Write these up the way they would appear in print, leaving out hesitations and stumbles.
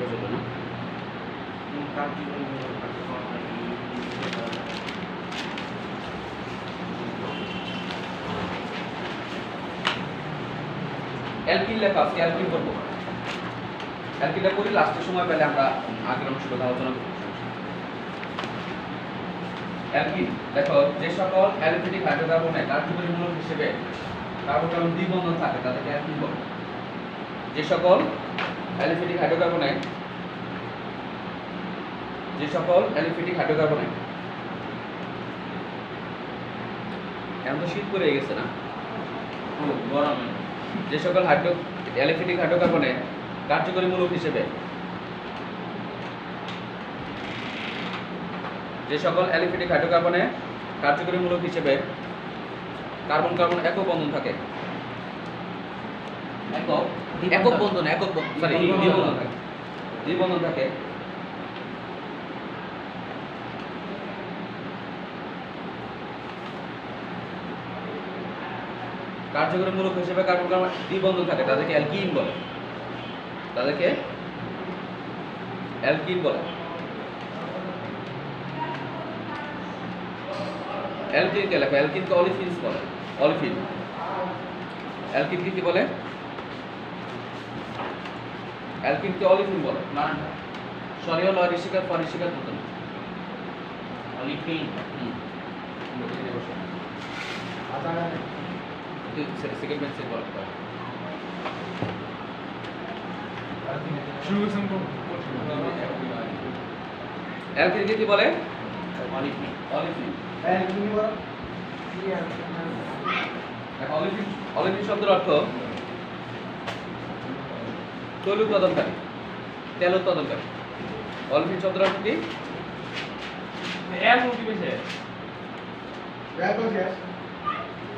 প্রচলিত না। অ্যালকিন লেখা আজকে অ্যালকিন করব। অ্যালকিনটা করি লাস্টের সময় পেলে আমরা আগের অংশটা আলোচনা করব। অ্যালকিন দেখো, যে সকল অ্যালিফেটিক হাইড্রোকার্বনে কার্যকরী মূলক হিসেবে কার্বন কার্বন দ্বিবন্ধন থাকে তাদেরকে অ্যালকিন বলে। যে সকল অ্যালিফেটিক হাইড্রোকার্বনে এখন তো শীত পড়ে গেছে না, গরমে। যে সকল অ্যালিফেটিক হাইড্রোকার্বনে কার্যকরী মূলক হিসেবে কার্বন কার্বন একক বন্ধন থাকে, দ্বিবন্ধন থাকে, কার্যকরী মূলক হিসেবে কার্বন কার্বন দ্বিবন্ধন থাকে তাদেরকে অ্যালকিন বলে। অ্যালকিনকে লেখো, অ্যালকিনকে অলিফিনস বলে। অ্যালকিনকে কি বলে? অ্যালকিনকে অলিফিন বলে। সরি হলো ঋষিকার পরিষিকার মতন অলিফিন। সেকেন্ড বেঞ্চে বলা হয়। অ্যালকিনকে কি বলে? অলিফিন শব্দের অর্থ তৈল উৎপাদনকারী, তেল উৎপাদনকারী। অলিফিন শব্দের অর্থ কি?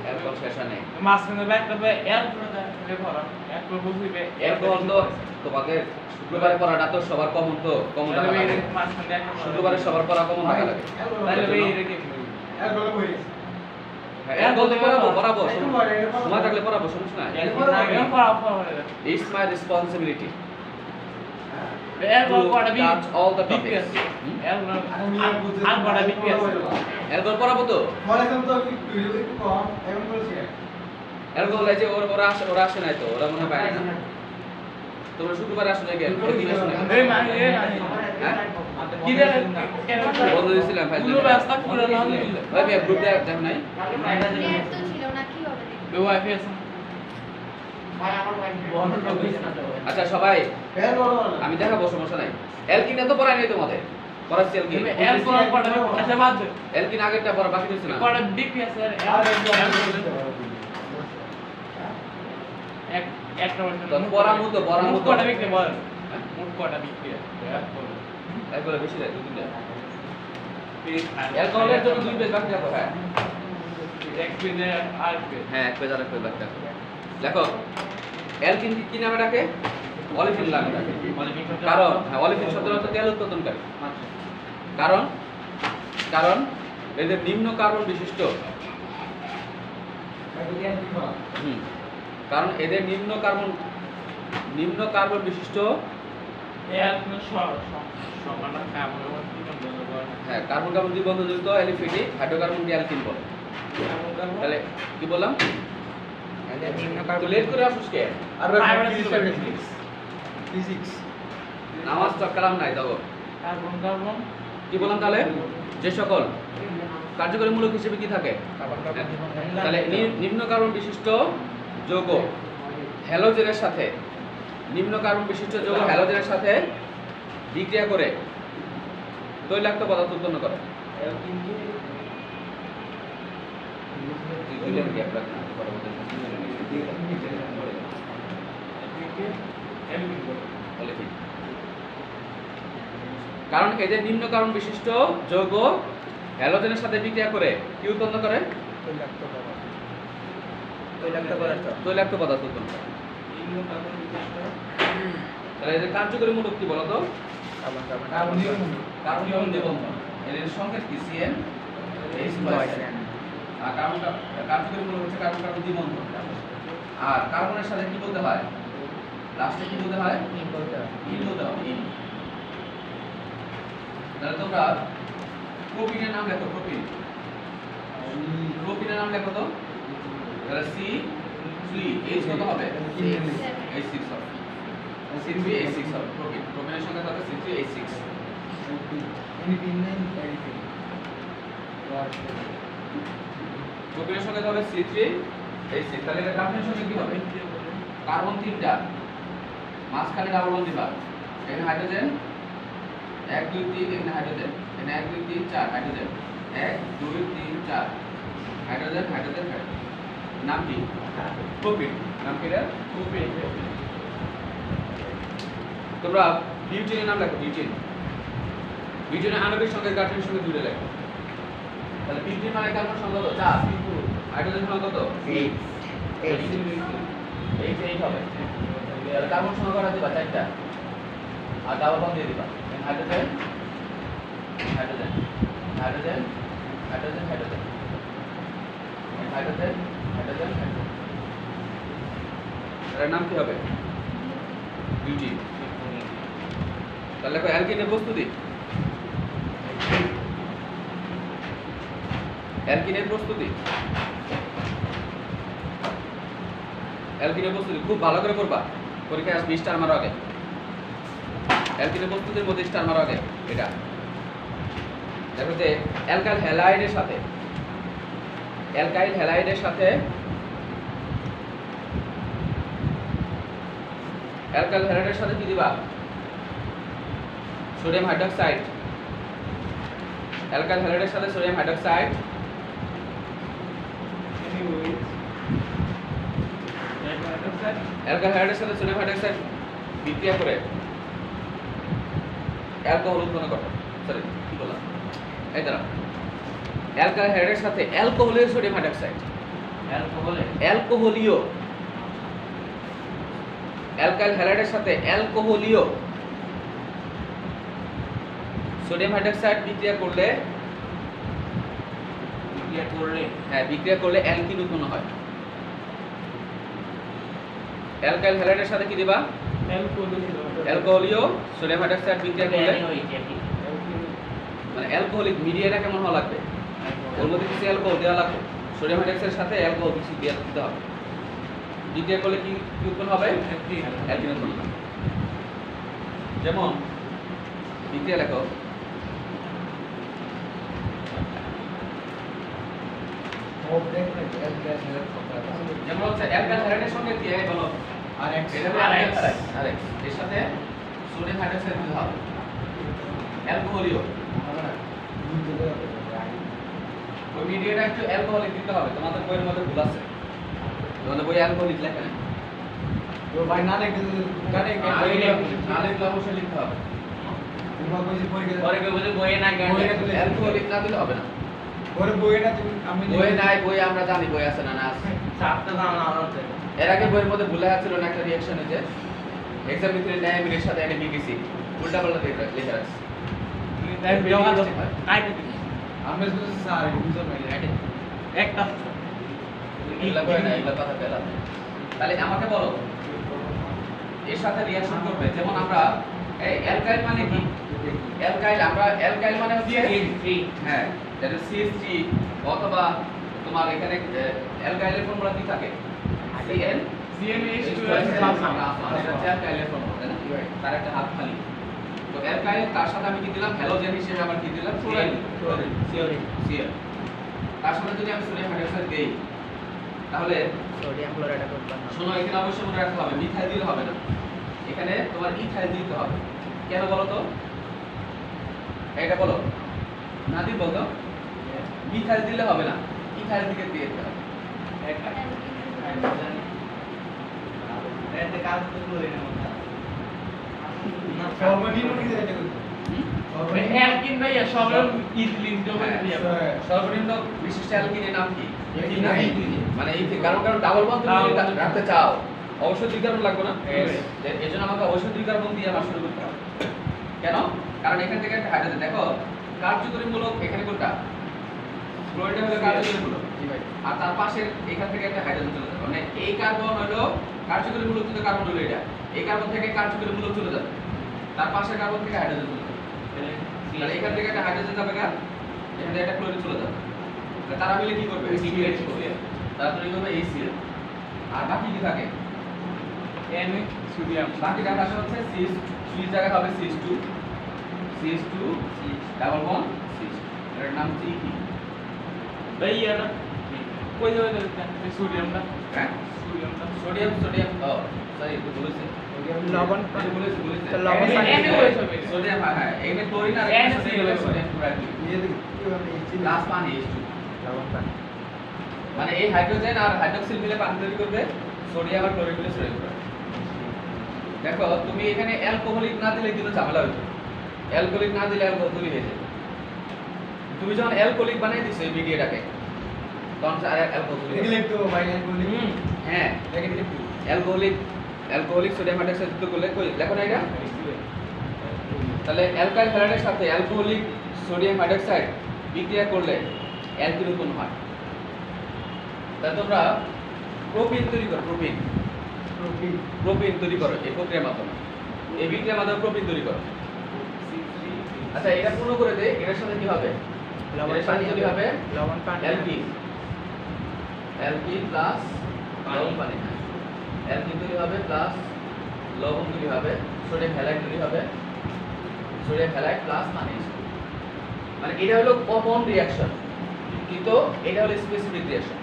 অ্যালকোহল শেষ নেই, তোমাদের শুক্রবারে পড়াটা তো সবার কমন, তো কমন শুক্রবারে সবার পড়া কমন থাকা লাগে। পড়াবো সময় থাকলে পড়াবো, সমস্যা নাই। It's my responsibility to touch all the topics. এরপর পড়াবো তো। এরপর যে ওরা আসে নাই তো, ওরা মনে হয় বাইরে না। তোমরা শুক্রবারে আসো নাকি? দিন আসো নাকি? বন্ধ দিয়েছিলাম ফাইল। ভাই গ্রুপে দেখো নাই? আচ্ছা সবাই আমি দেখাবো, সমস্যা নাই। অ্যালকিন এত পড়াই নাই তোমাদের, পড়াচ্ছি অ্যালকিন। অ্যালকিন আগেরটা পড়া বাকি রয়েছে না। একবারে বেশি দেয়, 2-3টা। অ্যালকোহলের জন্য 2 পেজ বাকি রাখো। হ্যাঁ, এক পেজ আর এক পেজ বাকি রাখো। দেখো অ্যালকিন কি নামে ডাকে? অলিফিন নামে ডাকে। কারণ অলিফিন শব্দের অর্থ তেল উৎপাদনকারী। কারণ এদের নিম্ন কার্বন বিশিষ্ট কার্বন কার্বন দ্বিবন্ধনযুক্ত অ্যালিফেটিক হাইড্রোকার্বনকে অ্যালকিন বলে। তাহলে কি বললাম? লেট করে আসুস কে? ফিজিক্স নামাজ তো কালাম নাই দাও। কার্বন কার্বন কি বললাম? তাহলে যে সকল কার্যকরী মূলক হিসেবে কি থাকে? তাহলে নিম্ন কার্বন বিশিষ্ট যৌগ হ্যালোজেনের সাথে বিক্রিয়া করে তৈলাক্ত পদার্থ উৎপন্ন করে। কারণ এদের নিম্ন কার্বন বিশিষ্ট যৌগ হ্যালোজেনের সাথে বিক্রিয়া করে কি উৎপন্ন করে? তৈলাক্ত পদার্থ উৎপন্ন করে। তাহলে এদের কার্যকরী মূলক কি বলতো? কার্বন দ্বিবন্ধন। এর সংকেত কি? CN H+N। আর কার্যকরী মূলক হচ্ছে কার্বন কার্বন দ্বিবন্ধন। আর কার্বনের সাথে কি বলতে হয়? লাস্টে কি বলতে হয়? ইন বলতে হয়। তাহলে তোমরা প্রোপিনের নাম লেখো, প্রোপিন। প্রোপিনের নাম লেখো তো। তাহলে C3H কত হবে? H6 হবে। C3H6 হবে প্রোপিন। প্রোপিনের সংখ্যা হবে C3H6। প্রোপিনের সংখ্যা হবে C3H6। তাহলে এটা কার্বনের সংখ্যা কি হবে? কার্বন 3টা, মাঝখানে ডাবল বন্ড দিবা। এখানে হাইড্রোজেন 1 2 3, এখানে হাইড্রোজেন, এখানে 1 2 3 4 হাইড্রোজেন, 1 2 3 4 হাইড্রোজেন হাইড্রোজেন হাইড্রোজেন। নাম কি? প্রোপিন। নাম কি? প্রোপিন। তোমরা বিউটেনের নাম লেখো, বিউটেন। বিউটেনের আণবিক সংখ্যা কার্বনের সঙ্গে জুড়ে লেখো। তাহলে বিউটেন মানে কার্বন সংখ্যা কত? 4। হাইড্রোজেন সংখ্যা কত? 8 হবে। তাহলে কার্বন সংখ্যা কত দিবা? 4টা। আর ডাবল বন্ড দিয়ে দিবা। Hydrogen hydrogen hydrogen hydrogen hydrogen hydrogen hydrogen hydrogen. এর নাম কি হবে? বিউটিন। তাহলে দেখো অ্যালকিনের প্রস্তুতি। অ্যালকিনের প্রস্তুতি, অ্যালকিনের প্রস্তুতি খুব ভালো করে পড়বা। পরীক্ষায় আসবে স্টার মারো আগে। অ্যালকিনের প্রস্তুতির মধ্যে স্টার মারো আগে। এটা দেখো যে অ্যালকাইল হ্যালাইডের সাথে, অ্যালকাইল হ্যালাইডের সাথে অ্যালকাইল হ্যালাইডের সাথে কি দিবা? Sodium hydroxide. অ্যালকাইল হ্যালাইডের সাথে সোডিয়াম হাইড্রোক্সাইড অ্যালকাইল হ্যালাইডের সাথে সোডিয়াম হাইড্রোক্সাইড বিক্রিয়া করে অ্যালকোহল উৎপন্ন করে। সরি, কি বললাম? এই দাঁড়া, অ্যালকাইল হ্যালাইডের সাথে অ্যালকোহলীয় সোডিয়াম হাইড্রোক্সাইড, অ্যালকোহলীয় অ্যালকাইল হ্যালাইডের সাথে অ্যালকোহলীয় সোডিয়াম হাইড্রোক্সাইড বিক্রিয়া করলে বিক্রিয়া করলে অ্যালকিন উৎপন্ন হয়। অ্যালকাইল হ্যালাইডের সাথে কি দিবা? অ্যালকোহলীয় সোডিয়াম হাইড্রোক্সাইড বিক্রিয়া করলে মানে অ্যালকোহলিক মিডিয়াটা কেমন হওয়া লাগবে? ওর মধ্যে কিছু অ্যালকোহল দেওয়া লাগবে। সোডিয়াম হাইড্রোক্সাইডের সাথে অ্যালকোহল কিছু দেওয়া দিতে হবে। বিক্রিয়া করলে কি উৎপন্ন হবে? অ্যালকিন উৎপন্ন হবে। যেমন বিক্রিয়া লেখো, যেমন হচ্ছে অ্যালকাইল হ্যালাইডের সঙ্গে কি হয় বলো? আরএক্স। এর সাথে সোডিয়াম হাইড্রোক্সাইড দিতে হবে। অ্যালকোহলীয় ওই মিডিয়াটা একটু অ্যালকোহলিক দিতে হবে। তোমাদের বইয়ের মধ্যে ভুল আছে, তোমাদের বইয়ে অ্যালকোহলিক লেখা নেই। তো ভাই না লিখলে না লিখলে অবশ্যই লিখতে হবে। পরে কেউ বলে বইয়ে না অ্যালকোহলিক না দিলে হবে না। পরে বইটা তুমি আমি বই নাই, বই আমরা জানি বই আছে না না আছে। চারটা দাম না আছে। এর আগে বইয়ের মধ্যে ভুল লেখা ছিল না একটা রিঅ্যাকশন যে এক্সাম ভিতরে ডায়ামিনের সাথে একটা বিবিসি উল্টা পাল্টা লেখা আছে। আমরা শুধু স্যার বুঝতে পারি একটা এগুলা বই না, এগুলা কথা পেলাম। তাহলে আমাকে বলো এর সাথে রিঅ্যাকশন করবে। যেমন আমরা এই অ্যালকাইল মানে কি? অ্যালকাইল আমরা অ্যালকাইল মানে হচ্ছে হ্যাঁ, যেটা CH3 অথবা তোমার এখানে অ্যালকাইলের ফর্মুলা কি থাকে? CnH2 এটা অ্যালকাইলের ফর্মুলা, তাই না? তার একটা হাত খালি। তো অ্যালকাইল তার সাথে আমি কি দিলাম? হ্যালোজেন হিসেবে আবার কি দিলাম? Cl। তার সাথে যদি আমি সোডিয়াম হাইড্রোক্সাইড দেই তাহলে সোডিয়াম ক্লোরাইড করতে হবে। শোনো, এখানে অবশ্যই মনে রাখতে হবে মিথাইল দিলে হবে না, এখানে তোমার ইথাইল দিতে হবে। কেন বলো তো? এটা বলো না দি বলতো, মিথাইল দিলে হবে না, ইথাইল দিকে দিয়ে দিতে হবে। এতে কাজ তো করে না না সর্বনিম্ন কি এটা করতে অ্যালকিন ভাইয়া সরল ইথিলিন ডবল দিয়া সর্বনিম্ন বিশিষ্ট অ্যালকিনের নাম কি? মানে ইথিন। কারণ ডাবল বন্ড তুমি রাখতে চাও, অবশ্যই দুই কার্বন লাগবে না? এর জন্য আমাকে অবশ্যই দুই কার্বন দিয়ে আমার শুরু করতে হবে। কেন? কারণ এখান থেকে একটা হাইড্রোজেন, দেখো কার্যকরী মূলক এখানে কোনটা? ক্লোরিনটা হলো কার্যকরী মূলক, আর তার পাশে এখান থেকে একটা হাইড্রোজেন চলে যাবে। মানে এই কার্বন হলো কার্যকরী মূলক, কিন্তু কার্বন হলো এটা, এই কার্বন থেকে কার্যকরী মূলক চলে যাবে, তার পাশের কার্বন থেকে হাইড্রোজেন চলে যাবে। তাহলে এখান থেকে একটা হাইড্রোজেন যাবে না, এখান থেকে একটা ক্লোরিন চলে যাবে। তাহলে তারা মিলে কি করবে? CH করবে। তারা তৈরি করবে HCl। আর বাকি কি থাকে? N সোডিয়াম বাকি রাখা হচ্ছে CH, সুইচ জায়গা হবে CH2, CH2 double bond CH, এর নাম হচ্ছে কি? ভাই এটা কই যাবে সোডিয়ামটা হ্যাঁ সোডিয়ামটা সোডিয়াম সোডিয়াম সরি একটু বলেছে লবণ বলেছে তো লবণ N হয়ে যাবে সোডিয়াম হ্যাঁ এখানে ক্লোরিন আর N সোডিয়াম পুরো ये देखिए কিভাবে এই প্লাস পানি H2 লবণ পানি মানে এই হাইড্রোজেন আর হাইড্রোক্সিল মিলে পানি তৈরি করবে, সোডিয়াম আর ক্লোরিন মিলে তৈরি করবে। দেখো তুমি এখানে অ্যালকোহলিক না দিলে কিন্তু ঝামেলা হইতো, অ্যালকোহলিক না দিলে অ্যালকোহল তৈরি হয়ে যাবে। তুমি যখন অ্যালকোহলিক বানাই দিছো এই বিডিএটাকে তখন আর অ্যালকোহল তৈরি হবে। এগুলো একটু বাইরে বলি হ্যাঁ দেখেন একটু অ্যালকোহলিক সোডিয়াম হাইড্রোক্সাইড যুক্ত করলে কই দেখো না এটা, তাহলে অ্যালকাইল হ্যালাইডের সাথে অ্যালকোহলিক সোডিয়াম হাইড্রোক্সাইড বিক্রিয়া করলে অ্যালকিন উৎপন্ন হয়। তাহলে তোমরা প্রোপিন তৈরি করো, প্রোপিন তৈরি করো এই প্রক্রিয়ার মাধ্যমে, এই বিক্রিয়ার মাধ্যমে প্রোপিন তৈরি করো। আচ্ছা এটা পূর্ণ করে দে, এটার সাথে কি হবে? লবণ এটার সাথে পানি তৈরি হবে লবণ পানি অ্যালকিন প্লাস লবণ পানি, অ্যালকিন তৈরি হবে প্লাস লবণ তৈরি হবে, সোডিয়াম হ্যালাইড তৈরি হবে, সোডিয়াম হ্যালাইড প্লাস পানি। মানে এটা হলো কমন রিঅ্যাকশন, কিন্তু এটা হলো স্পেসিফিক রিঅ্যাকশন।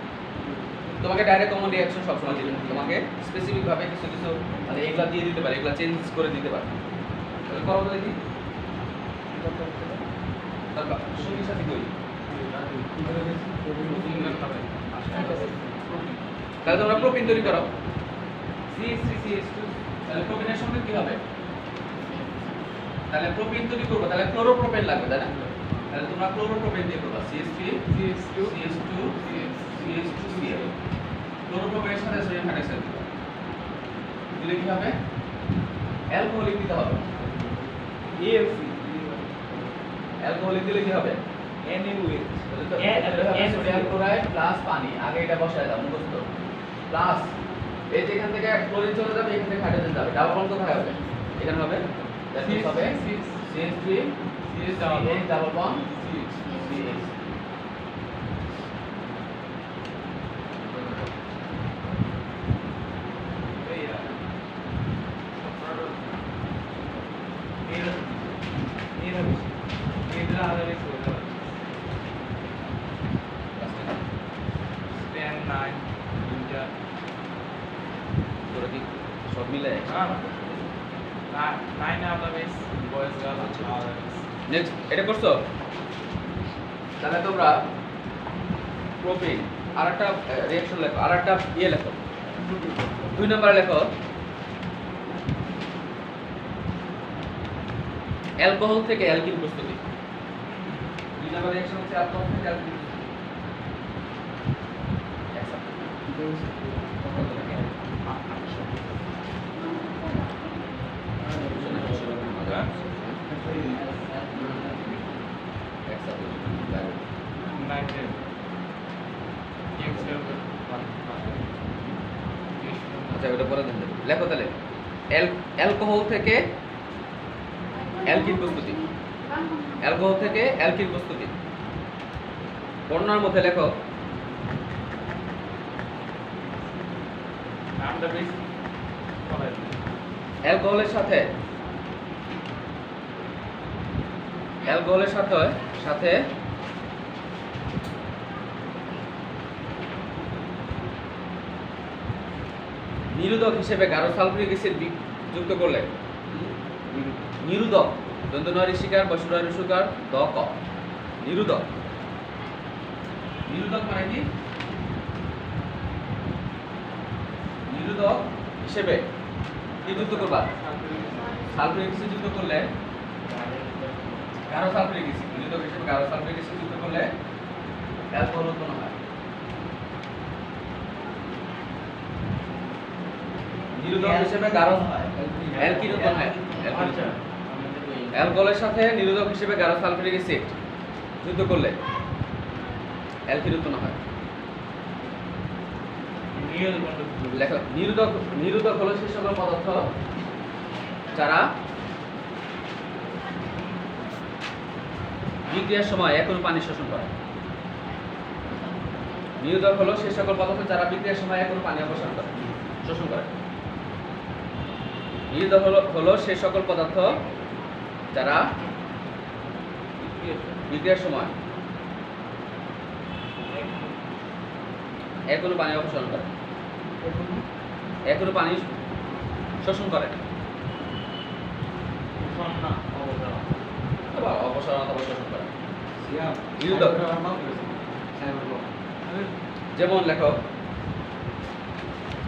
তোমাকে ডাইরেক্ট কমন রিঅ্যাকশন সবসময় দিবে না, তোমাকে স্পেসিফিক ভাবে কিছু কিছু মানে এগুলা দিয়ে দিতে পারে, এগুলা চেঞ্জ করে দিতে পারে। তাহলে করো তো দেখি, তারপর সঙ্গীর সাথে কই তাহলে তোমরা প্রোপিন তৈরি করো, CH3CH2, তাহলে প্রোপিনের সঙ্গে কি হবে? তাহলে প্রোপিন তৈরি করবো, তাহলে ক্লোরোপ্রোপেন লাগবে তাই না? তাহলে তোমরা ক্লোরোপ্রোপেন দিয়ে করবা, CH3 CH2 CH2 CH2Cl, ক্লোরোপ্রোপেনের সাথে সোডিয়াম হাইড্রোক্সাইড দিবা, দিলে কি হবে? অ্যালকোহলিক দিতে হবে, ALC অ্যালকোহলিক দিলে কি হবে? NaOH সোডিয়াম ক্লোরাইড প্লাস পানি, আগে এটা বসায় দাও মুখস্থ, প্লাস এই যে এখান থেকে ক্লোরিন চলে যাবে, এখান থেকে হাইড্রোজেন যাবে, ডাবল বন্ড কোথায় হবে? এখানে হবে, দ্যাট মিন্স হবে CH3 CH double bond CH। তোরা কি সব মিলে নেক্সট এটা করছো? তাহলে তোমরা প্রোপিন আর একটা রিঅ্যাকশন লেখো, আর একটা ইয়ে লেখো, 2 নম্বরে লেখো অ্যালকোহল থেকে অ্যালকিন প্রস্তুতি। 2 নম্বর রিঅ্যাকশন হচ্ছে অ্যালকোহল থেকে অ্যালকিন আচ্ছা ওটা পরে দেন, লেখো তাহলে অ্যালকোহল থেকে অ্যালকিন প্রস্তুতি, অ্যালকোহল থেকে অ্যালকিন প্রস্তুতি বর্ণনার মধ্যে লেখো অ্যালকোহলের সাথে সাথে নিরোধক হিসেবে গাঢ় সালফিউরিক অ্যাসিড যুক্ত করলে, নিরোধক দন্তনয় ঋষিকার বসুনয় ঋষিকার দ ক, নিরোধক, নিরোধক মানে কি? নিরোধক হিসেবে কি যুক্ত করবা? সালফিউরিক অ্যাসিড যুক্ত করলে, গাঢ় সালফিউরিক অ্যাসিড, নিরোধক হিসেবে গাঢ় সালফিউরিক অ্যাসিড যুক্ত করলে অ্যালকোহল উৎপন্ন হয়। নিরোধক হিসেবে গাঢ় অ্যালকিন উৎপন্ন হয়। অ্যালকোহলের সাথে নিরোধক হিসেবে গাঢ় সালফিউরিক অ্যাসিড যুক্ত করলে অ্যালকিন উৎপন্ন হয়। লেখো নিরোধক হলো সেই সকল পদার্থ যারা বিক্রিয়ার সময় এক অণু পানি শোষণ করে। নিরোধক হলো সেই সকল পদার্থ যারা বিক্রিয়ার সময় এক অণু পানি অপসারণ করে, শোষণ করে। নিরোধক হলো সেই সকল পদার্থ যারা বিক্রিয়ার সময় এক অণু পানি অপসারণ করে, এক অণু পানি শোষণ করে। অপসারণ অথবা শোষণ করে। নিরোধক যেমন লেখো,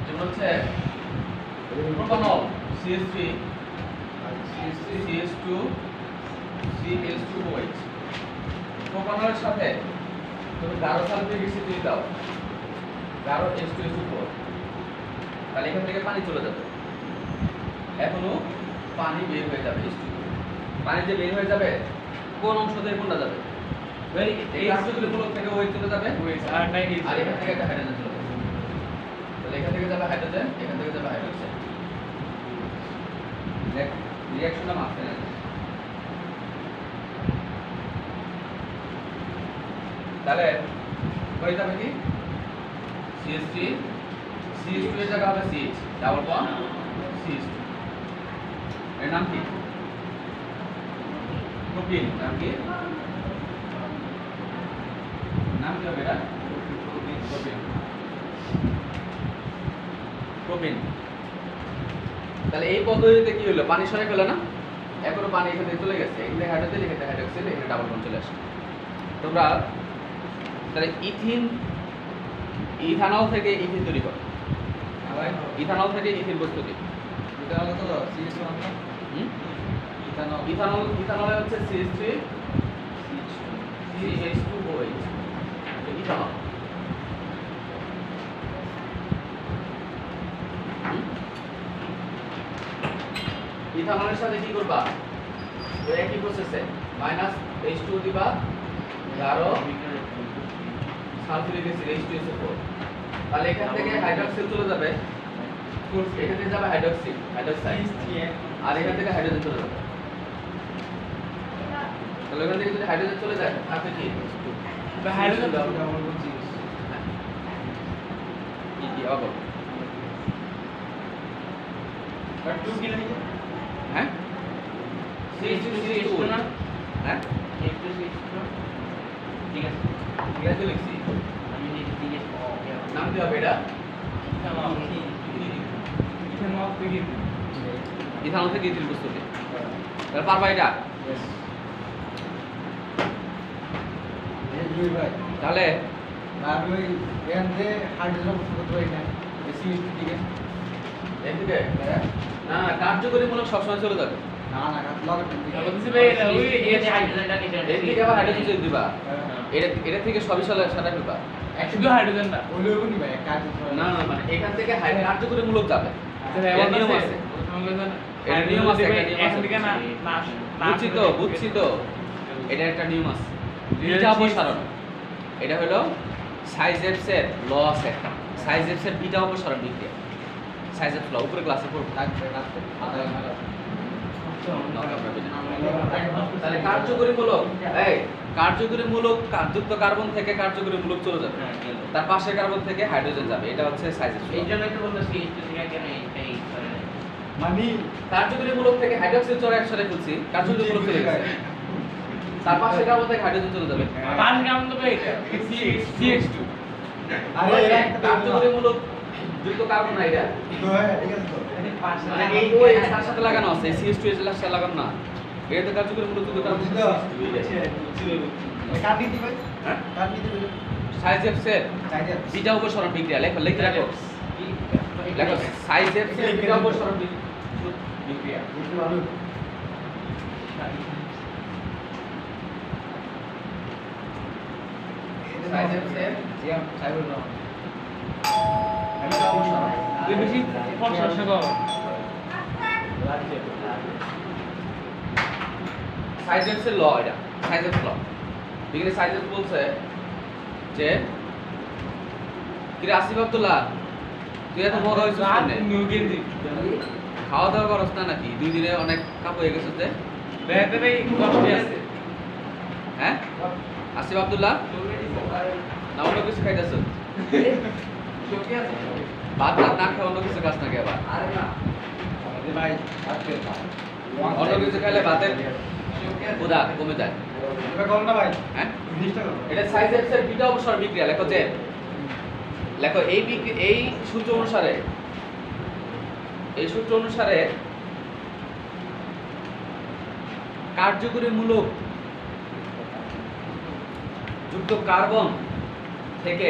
যেমন হচ্ছে প্রোপানল CH3 CH2 CH2OH। প্রোপানলের সাথে তুমি গাঢ় সালফিউরিক অ্যাসিড দিয়ে দাও, গাঢ় H2SO4, তাহলে এখান থেকে পানি চলে যাবে, এখনো পানি বের হয়ে যাবে। পানি যে বের হয়ে যাবে কোন অংশ দিয়ে কোনটা যাবে? এই কার্যকরীমূলক থেকে ওই চলে যাবে, আর এখান থেকে একটা হাইড্রোজেন চলে যাবে। তাহলে এখান থেকে যাবে হাইড্রোজেন, এখান থেকে যাবে হাইড্রোজেন। দেখ রিঅ্যাকশনটা মাঝখানে আছে। তাহলে হয়ে যাবে কি CH3 CH2 এর জায়গা হবে CH ডাবল বন্ড CH2। এর নাম কি? প্রোপিন। নাম কি? নাম কি হবে এটা? প্রোপিন। প্রোপিন। তাহলে এই পদ্ধতিতে কি হলো? পানি সরে গেল না, এখনো পানি এখান থেকে চলে গেছে, এখানে হাইড্রোজেন, এখানে হাইড্রোক্সিল, এখানে ডাবল বন্ড চলে আসে। তোমরা তাহলে ইথানল থেকে ইথিন তৈরি করো। ইথানল থেকে ইথিন প্রস্তুতি। ইথানলে হচ্ছে CH3 CH2OH, ইথানল। ইথানলের সাথে কি করবা? ওই একই প্রসেসে -H2 দিবা, গাঢ় সালফিউরিক অ্যাসিড H2SO4, তাহলে এখান থেকে হাইড্রোক্সিল চলে যাবে, এখান থেকে যাবে হাইড্রোক্সিল, হাইড্রোক্সাইড, আর এখান থেকে হাইড্রোজেন চলে যাবে। তাহলে এখান থেকে যদি হাইড্রোজেন চলে যায় তাহলে কি হাইড্রোজেন কি কি আবার বাট 2 কি লিখে? হ্যাঁ CH2 না, হ্যাঁ ঠিক আছে, ঠিক আছে লিখছি। আমি দিকে নাম কি হবে এটা? ইথানল থেকে ইথিন প্রস্তুতি। তাহলে পারবা এটা? তাহলে আমি ওই এখান থেকে হাইড্রোজেন করতে পারি না, CH2 দিকে এর থেকে না, কার্যকরীমূলক সবসময় চলে যাবে। না না লগের দিকে বলছি ভাই ওই এই হাইড্রোজেনটা নিতে এর থেকে আবার হাইড্রোজেন যোগ দিবা, এটা থেকে সবই সারা দিবা। শুধু হাইড্রোজেন না, ওই লোক নি ভাই কাজ না না, মানে এখান থেকে কার্যকরীমূলক যাবে। এর নিয়ম আছে, এর নিয়ম আছে, একটা নিয়ম এখান আছে। থেকে না বুঝছি তো এটা একটা নিয়ম আছে, বিটা অপসারণ। এটা হলো সাইজেপস এর ল আছে একটা, সাইজেপস এর বিটা অপসারণ বিক্রিয়া, সাইজেপস ল উপরে ক্লাসে পড়ব। লাগবে লাগবে তাহলে কার্যকরীমূলক, এই কার্যকরীমূলক যুক্ত কার্বন থেকে কার্যকরীমূলক চলে যাবে, তার পাশের কার্বন থেকে হাইড্রোজেন যাবে, এটা হচ্ছে সাইজেপস ল। এই জন্যই তো বলতেছি এই থেকে কেন এই মানে কার্যকরীমূলক থেকে হাইড্রোক্সিল চলে একসাথে খুলছি, কার্যকরীমূলক চলে গেছে, তার পাশের কার্বন থেকে হাইড্রোজেন চলে যাবে। পাঁচ গ্রাম তো ভাই CH2 আরে এরা কার্যকরীমূলক যুক্ত কার্বন না এটা, তো হ্যাঁ ঠিক আছে তো মানে এই ওই তার সাথে লাগানো আছে, CH2 এর সাথে লাগানো না, এটা তো কার্যকরীমূলক যুক্ত কার্বন। কাট দিতে ভাই হ্যাঁ, কাট দিতে ভাই সাইজেপস এর চাইতে বিটা অপসারণ বিক্রিয়া, লিখে রাখো, লেখো সাইজেপস এর বিটা অপসারণ বিক্রিয়া। বুঝতে পারো সাইজেপস এর জিয়া সাইবর না বিটা অপসারণ, তুই বেশি পড়াশোনা কর সাইজেপস এর ল, এটা সাইজেপস ল। এখানে সাইজেপস বলছে যে কি রে আসিফ আব্দুল্লাহ, তুই এত বড় হয়েছিস কেমনে? খাওয়া দাওয়া করস না নাকি? 2 দিনে অনেক কাপ হয়ে গেছিস যে। বেড়াতে ভাই কষ্ট আছে হ্যাঁ আসিফ আব্দুল্লাহ না অন্য কিছু খাইতেছ ভাত ভাত না খাওয়া অন্য কিছু কাজ নাকি আবার ভাই আজকে অন্য কিছু খাইলে ভাতের ক্ষুধা কমে যায় এটা কম না ভাই হ্যাঁ জিনিসটা কম এটা সাইজ এর বিটা অবসর বিক্রিয়া লেখো যে লেখো এই সূত্র অনুসারে কার্যকরী মূলক যুক্ত কার্বন থেকে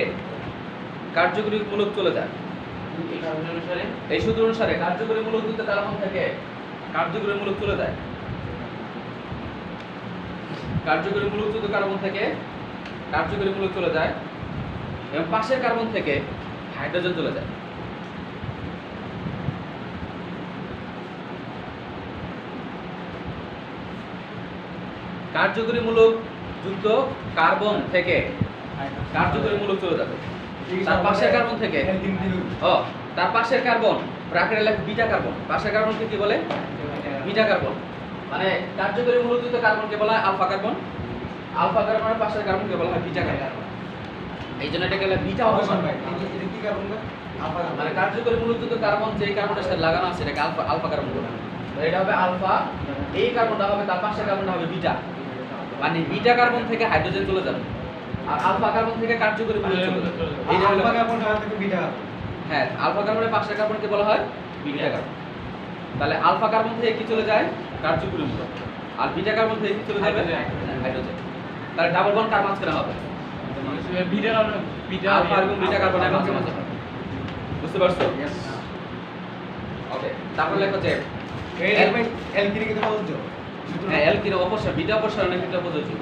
কার্যকরী মূলক চলে যায় এই সূত্র অনুসারে কার্যকরী মূলক যুক্ত কার্বন থেকে কার্যকরী মূলক চলে যায় কার্যকরী মূলক যুক্ত কার্বন থেকে কার্যকরী মূলক চলে যায় এবং পাশের কার্বন থেকে হাইড্রোজেন চলে যায় কার্যকরী মূলক যুক্ত কার্বন থেকে কার্যকরী মূলক চলে যাবে তার পাশের কার্বন থেকে তার পাশের কার্বন ব্র্যাকেটে লেখা বিটা কার্বন পাশের কার্বনকে কি বলে বিটা কার্বন মানে কার্যকরী মূলক যুক্ত কার্বনকে বলা হয় আলফা কার্বনের পাশের কার্বনকে বলা হয় বিটা কার্বন এই জন্য এটাকে বলে বিটা অবস্থান এটা কি কার্বন মানে কার্যকরী মূলক যুক্ত কার্বন যেই কার্বনের সাথে লাগানো আছে এটাকে আলফা কার্বন বলে এটা হবে আলফা এই কার্বনটা হবে তার পাশের কার্বনটা হবে বিটা মানে বিটা কার্বন থেকে হাইড্রোজেন চলে যাবে আর আলফা কার্বন থেকে কার্যকরী মূলক চলে যাবে এই আলফা কার্বন থেকে বিটা হ্যাঁ আলফা কার্বনের পাশের কার্বনকে বলা হয় বিটা কার্বন তাহলে আলফা কার্বন থেকে কি চলে যায় কার্যকরী মূলক আর বিটা কার্বন থেকে কি চলে যাবে হাইড্রোজেন তাহলে ডাবল বন্ড কার মাঝখানে হবে আলফা এবং বিটা কার্বনের মাঝামাঝি হবে বুঝতে পারছো ওকে তারপর লেখো যে অ্যালকিনি কি তোমরা বুঝছো হ্যাঁ অ্যালকিন অপসারণ বিটা অপসারণের ক্ষেত্রে বুঝেছি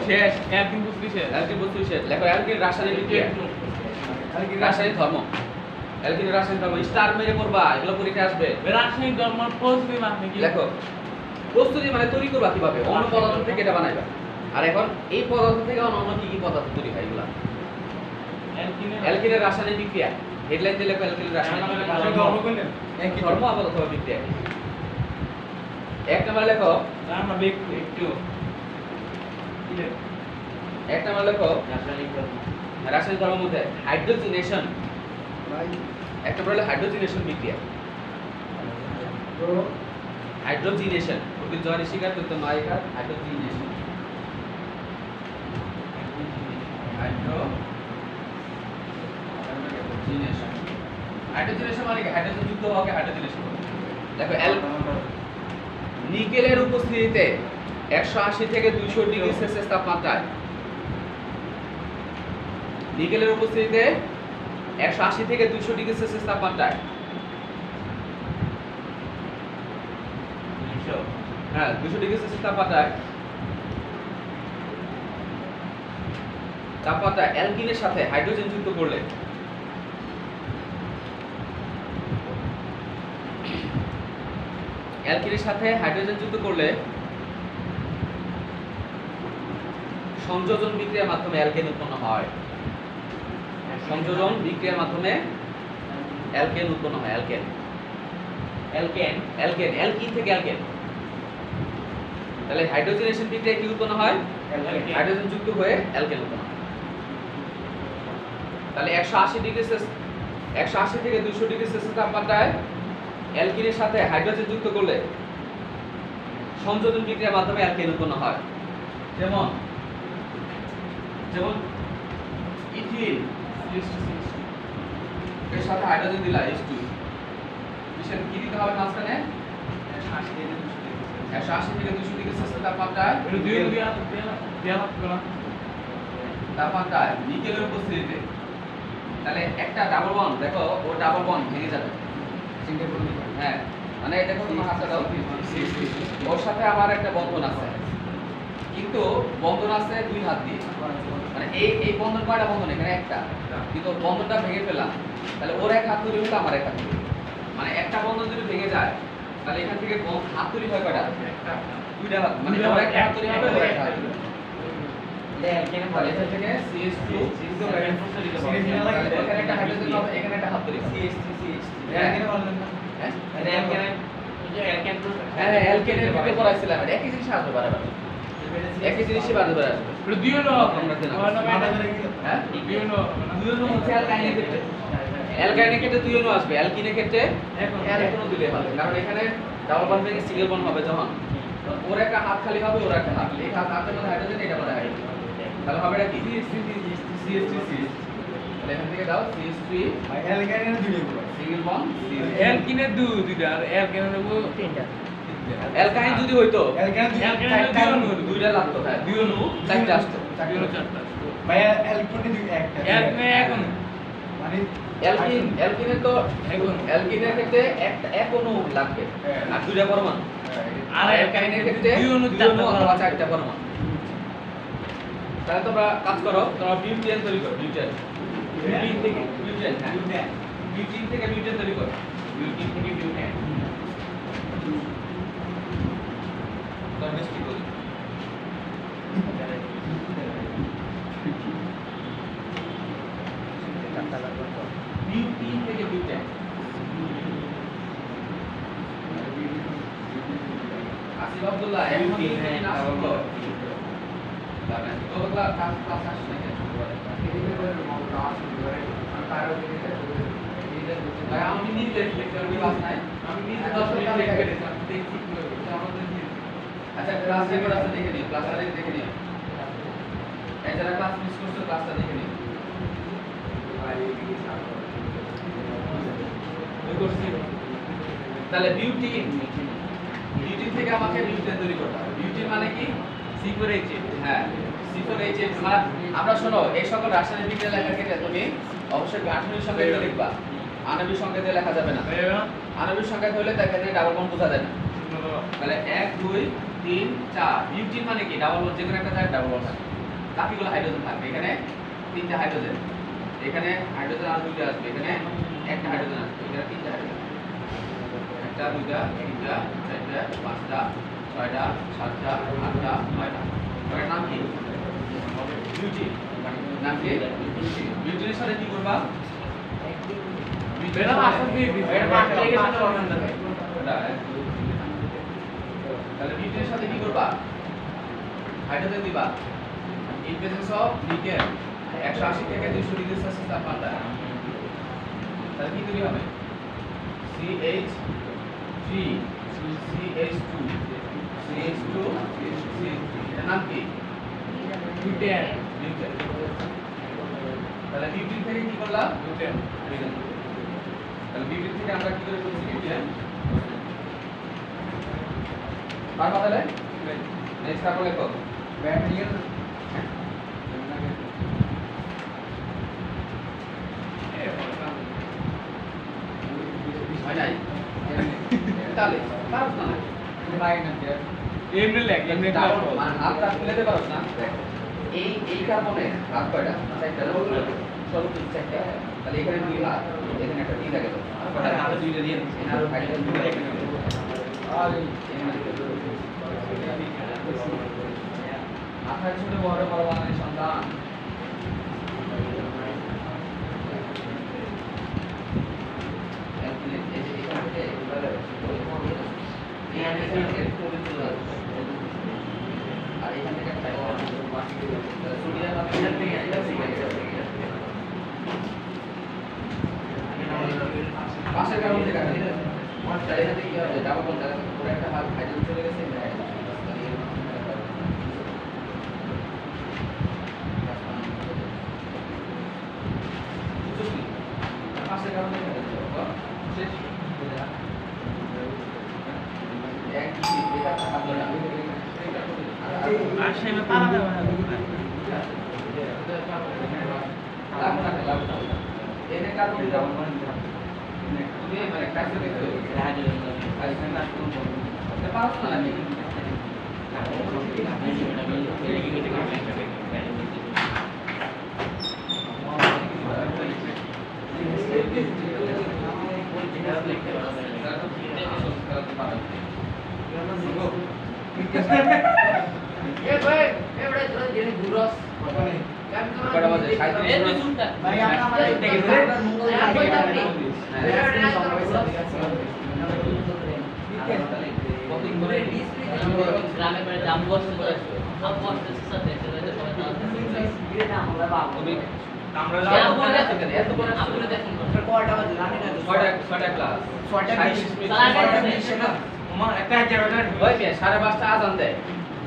শেষ অ্যালকিন বুঝলি শেষ অ্যালকিন বস্তু শেষ লেখো অ্যালকিন রাসায়নিক বিক্রিয়া রাসায়নিক ধর্ম অ্যালকিনের রাসায়নিক ধর্ম স্টার মেরে পড়বা এগুলো পরীক্ষা আসবে রাসায়নিক ধর্ম প্রস্তুতি মানে কি দেখো প্রস্তুতি মানে তৈরি করবা কিভাবে অন্য পদার্থ থেকে এটা বানাইবা আর এখন এই পদার্থ থেকে অন্য কি কি পদার্থ তৈরি হয় এগুলা অ্যালকিনের রাসায়নিক বিক্রিয়া হেডলাইন দিলে অ্যালকিনের রাসায়নিক ধর্ম করলেন একই ধর্ম আপাতত বিক্রিয়া এক নম্বর লেখো আমরা একটু এক নম্বর লেখো রাসায়নিক ধর্মের মধ্যে হাইড্রোজিনেশন একটা বলে হাইড্রোজিনেশন বিক্রিয়া হাইড্রোজিনেশন ওকে জয় স্বীকার করতে নয় কাজ হাইড্রোজিনেশন হাইড্রোজিনেশন মানে কি হাইড্রোজেন যুক্ত হওয়াকে হাইড্রোজিনেশন বলে দেখো নিকেলের উপস্থিতিতে 180 থেকে 200 ডিগ্রি সেলসিয়াস তাপমাত্রায় নিকেলের উপস্থিতিতে 180 থেকে 200 ডিগ্রি সেলসিয়াস তাপমাত্রায় হ্যাঁ 200 ডিগ্রি সেলসিয়াস তাপমাত্রা অ্যালকিনের সাথে হাইড্রোজেন যুক্ত করলে অ্যালকিনের সাথে হাইড্রোজেন যুক্ত করলে সংযোজন বিক্রিয়ার মাধ্যমে অ্যালকেন উৎপন্ন হয় সংযোজন বিক্রিয়ার মাধ্যমে অ্যালকেন উৎপন্ন হয় অ্যালকিন থেকে অ্যালকেন তাহলে হাইড্রোজেনেশন বিক্রিয়া কি উৎপন্ন হয় হাইড্রোজেন যুক্ত হয়ে অ্যালকেন উৎপন্ন হয় তাহলে 180 ডিগ্রি সেলসিয়াস 180 থেকে 200 ডিগ্রি সেলসিয়াস তাপমাত্রায় অ্যালকিনের সাথে হাইড্রোজেন যুক্ত করলে সংযোজন বিক্রিয়ার মাধ্যমে অ্যালকেন উৎপন্ন হয় যেমন ইথিলিন এর সাথে হাইড্রোজেন দিলা H2 বিশেষ কি দিতে হবে মাঝখানে 180 থেকে 200 ডিগ্রি সেলসিয়াস তাপমাত্রায় তাপমাত্রায় নিকেলের উপস্থিতিতে তাহলে একটা ডাবল বন্ড দেখো ও ডাবল বন্ড ভেঙে যাবে সিঙ্গেল বন্ড হ্যাঁ মানে দেখো তোমার হাতটা দাও ওর সাথে আমার একটা বন্ধন আছে কিন্তু বন্ধন আছে দুই হাত দিয়ে মানে এই বন্ধন কয়টা বন্ধন এখানে একটা কিন্তু বন্ধনটা ভেঙে ফেললাম তাহলে ওর এক হাত তৈরি হলো আমার এক হাত তৈরি মানে একটা বন্ধন যদি ভেঙে যায় তাহলে এখান থেকে হাত তৈরি হয় কয়টা দুইটা হাত মানে ওর এক হাত তৈরি হবে ওর এক হাত তৈরি তাহলে এখান থেকে CH2 এখানে একটা হাইড্রোজেন হবে এখানে একটা হাত তৈরি হবে হ্যাঁ হ্যাঁ অ্যালকেনের ভিতরে পড়াইছিলাম একই জিনিস আসবে বারবার একই জিনিসই বারে বারে আসবে। এটা দুইও না আমরা দিলাম। হ্যাঁ? দুইও না দুইও হচ্ছে অ্যালকাইনের ক্ষেত্রে। অ্যালকাইনের ক্ষেত্রে দুইও আসবে। অ্যালকিনের ক্ষেত্রে এখনো দিলে হবে। কারণ এখানে ডাবল বন্ড থেকে সিঙ্গেল বন্ড হবে যখন ওর একটা হাত খালি হবে, ওর একটা হাত। এই হাতের মধ্যে হাইড্রোজেন, এটা মধ্যে হাইড্রোজেন। তাহলে হবে এটা কি? CH3. তাহলে এখান থেকে দাও CH3 সিঙ্গেল বন্ড অ্যালকিনে দুইটা আর অ্যালকিনে দেবো তিনটা। অ্যালকাইন যদি হইতো অ্যালকিনে দুইও না দুইটা লাগতো, হ্যাঁ দুইও না চারটে আসতো। দুইও না চারটা। অ্যালকিনে অ্যালকিনে এখন অ্যালকিনের তো অ্যালকিনের ক্ষেত্রে একটা এক অণু লাগবে আর দুইটা পরমাণু। আর অ্যালকাইনের ক্ষেত্রে দুই অণু, দুই অণু অথবা চারটা পরমাণু। তাহলে তোমরা কাজ করো, তোমরা বিউটেন তৈরি করো। বিউটেন থেকে বিউটেন, হ্যাঁ বিউটেন থেকে বিউটেন তৈরি করো। বিউটেন থেকে বিউটেন তোমরা মিষ্টি করো। বিউটেন থেকে বিউটেন আসিফ আব্দুল্লাহ বিউটেন থেকে না করলো তো ক্লাস আসছে না কেন? ভাই আমি নিজে লেকচার ক্লাস নাই, আমি নিজে 10 মিনিট লেকচার করেছিলাম, দেখি কি হবে আমাদের নিজে। আচ্ছা ক্লাস রেকর্ড আছে, দেখে নিও, ক্লাসটা দেখে নিও। এই যারা ক্লাস মিস করছো ক্লাসটা দেখে নিও। তাহলে বিউটিন থেকে আমাকে বিউটেন তৈরি করতে হবে। বিউটিন মানে কি? সিকুরেট হ্যাঁ C4H8 মানে আমরা শোনো এই সকল রাসায়নিক বিজ্ঞান লেখার ক্ষেত্রে তুমি অবশ্যই গাঠনিক সংকেত লিখবা, আণবিক সংকেতে লেখা যাবে না। আণবিক সংকেত হলে তার ক্ষেত্রে ডাবল বন্ড বোঝা যায় না। তাহলে 1 2 3 4 বিউটিন মানে কি? ডাবল বন্ড, যে কোনো একটা জায়গায় ডাবল বন্ড থাকে। বাকিগুলো হাইড্রোজেন থাকবে। এখানে তিনটা হাইড্রোজেন, এখানে হাইড্রোজেন আর দুইটা আসবে, এখানে একটা হাইড্রোজেন আসবে, এখানে তিনটা হাইড্রোজেন, একটা দুইটা তিনটা চারটা পাঁচটা ছয়টা সাতটা আটটা নয়টা। এর নাম কি? বিউটিন। নাম কি? বিউটিনের সাথে কি করবা? বেলা আসল দিয়ে দিই এর মাছ লেগে যেন রকম থাকে। তাহলে বিউটিনের সাথে কি করবা? হাইড্রোজেন দিবা। ইন প্রেজেন্স অফ নিকেল 180 থেকে 200 ডিগ্রি সেলসিয়াস তাপমাত্রা। তাহলে কি তৈরি হবে? CH3 CH2 CH2 এর নাম কি? বিউটেন। বিউটেন। তাহলে বিউটেন থেকে কি করলাম? বিউটেন। তাহলে বিউটেন থেকে আমরা কি করে করছি? বিউটেন। পারবা তাহলে? নেক্সট কার্বন লেখো। হয় নাই? তাহলে পারছ না নাকি? এমনি লেখ এমনি ডাবল মানে হাতটা তুলে দিতে পারছ না? এই কার্বনের হাত কয়টা? চারটা না? সর্বোচ্চ চারটা। তাহলে এখানে দুই হাত, এখানে একটা দিয়ে থাকে তো। আর হাতে দুইটা দিয়ে দিচ্ছি। আর হাইড্রোজেন দুইটা এখানে দিয়ে দিচ্ছি। আর মাথায় ছোট বড় পরমাণুর সন্তান। আর এখান থেকে পাশের কারণ থেকে এখান থেকে কি হবে? ডাবল বন্ড পুরো একটা হাত হাইড্রোজেন চলে গেছে। পাশের কারণ থেকে শেষ আসে না পারা যাবে না। এনে কার্বন তুমি মানে কাজ দেখতে হবে। পারছ না নাকি? কটা বাজে? 37 গ্রামে বাড়ি দাম বসতে করে আব্বু আসতেছে সাথে সাথে সবাই তুমি আমরা আব্বু দেখুন কয়টা বাজে জানি না ছয়টা ক্লাস 6টা 20 না মামা একটা জায়গা ওই মেয়ে 5:30 আজান দেয়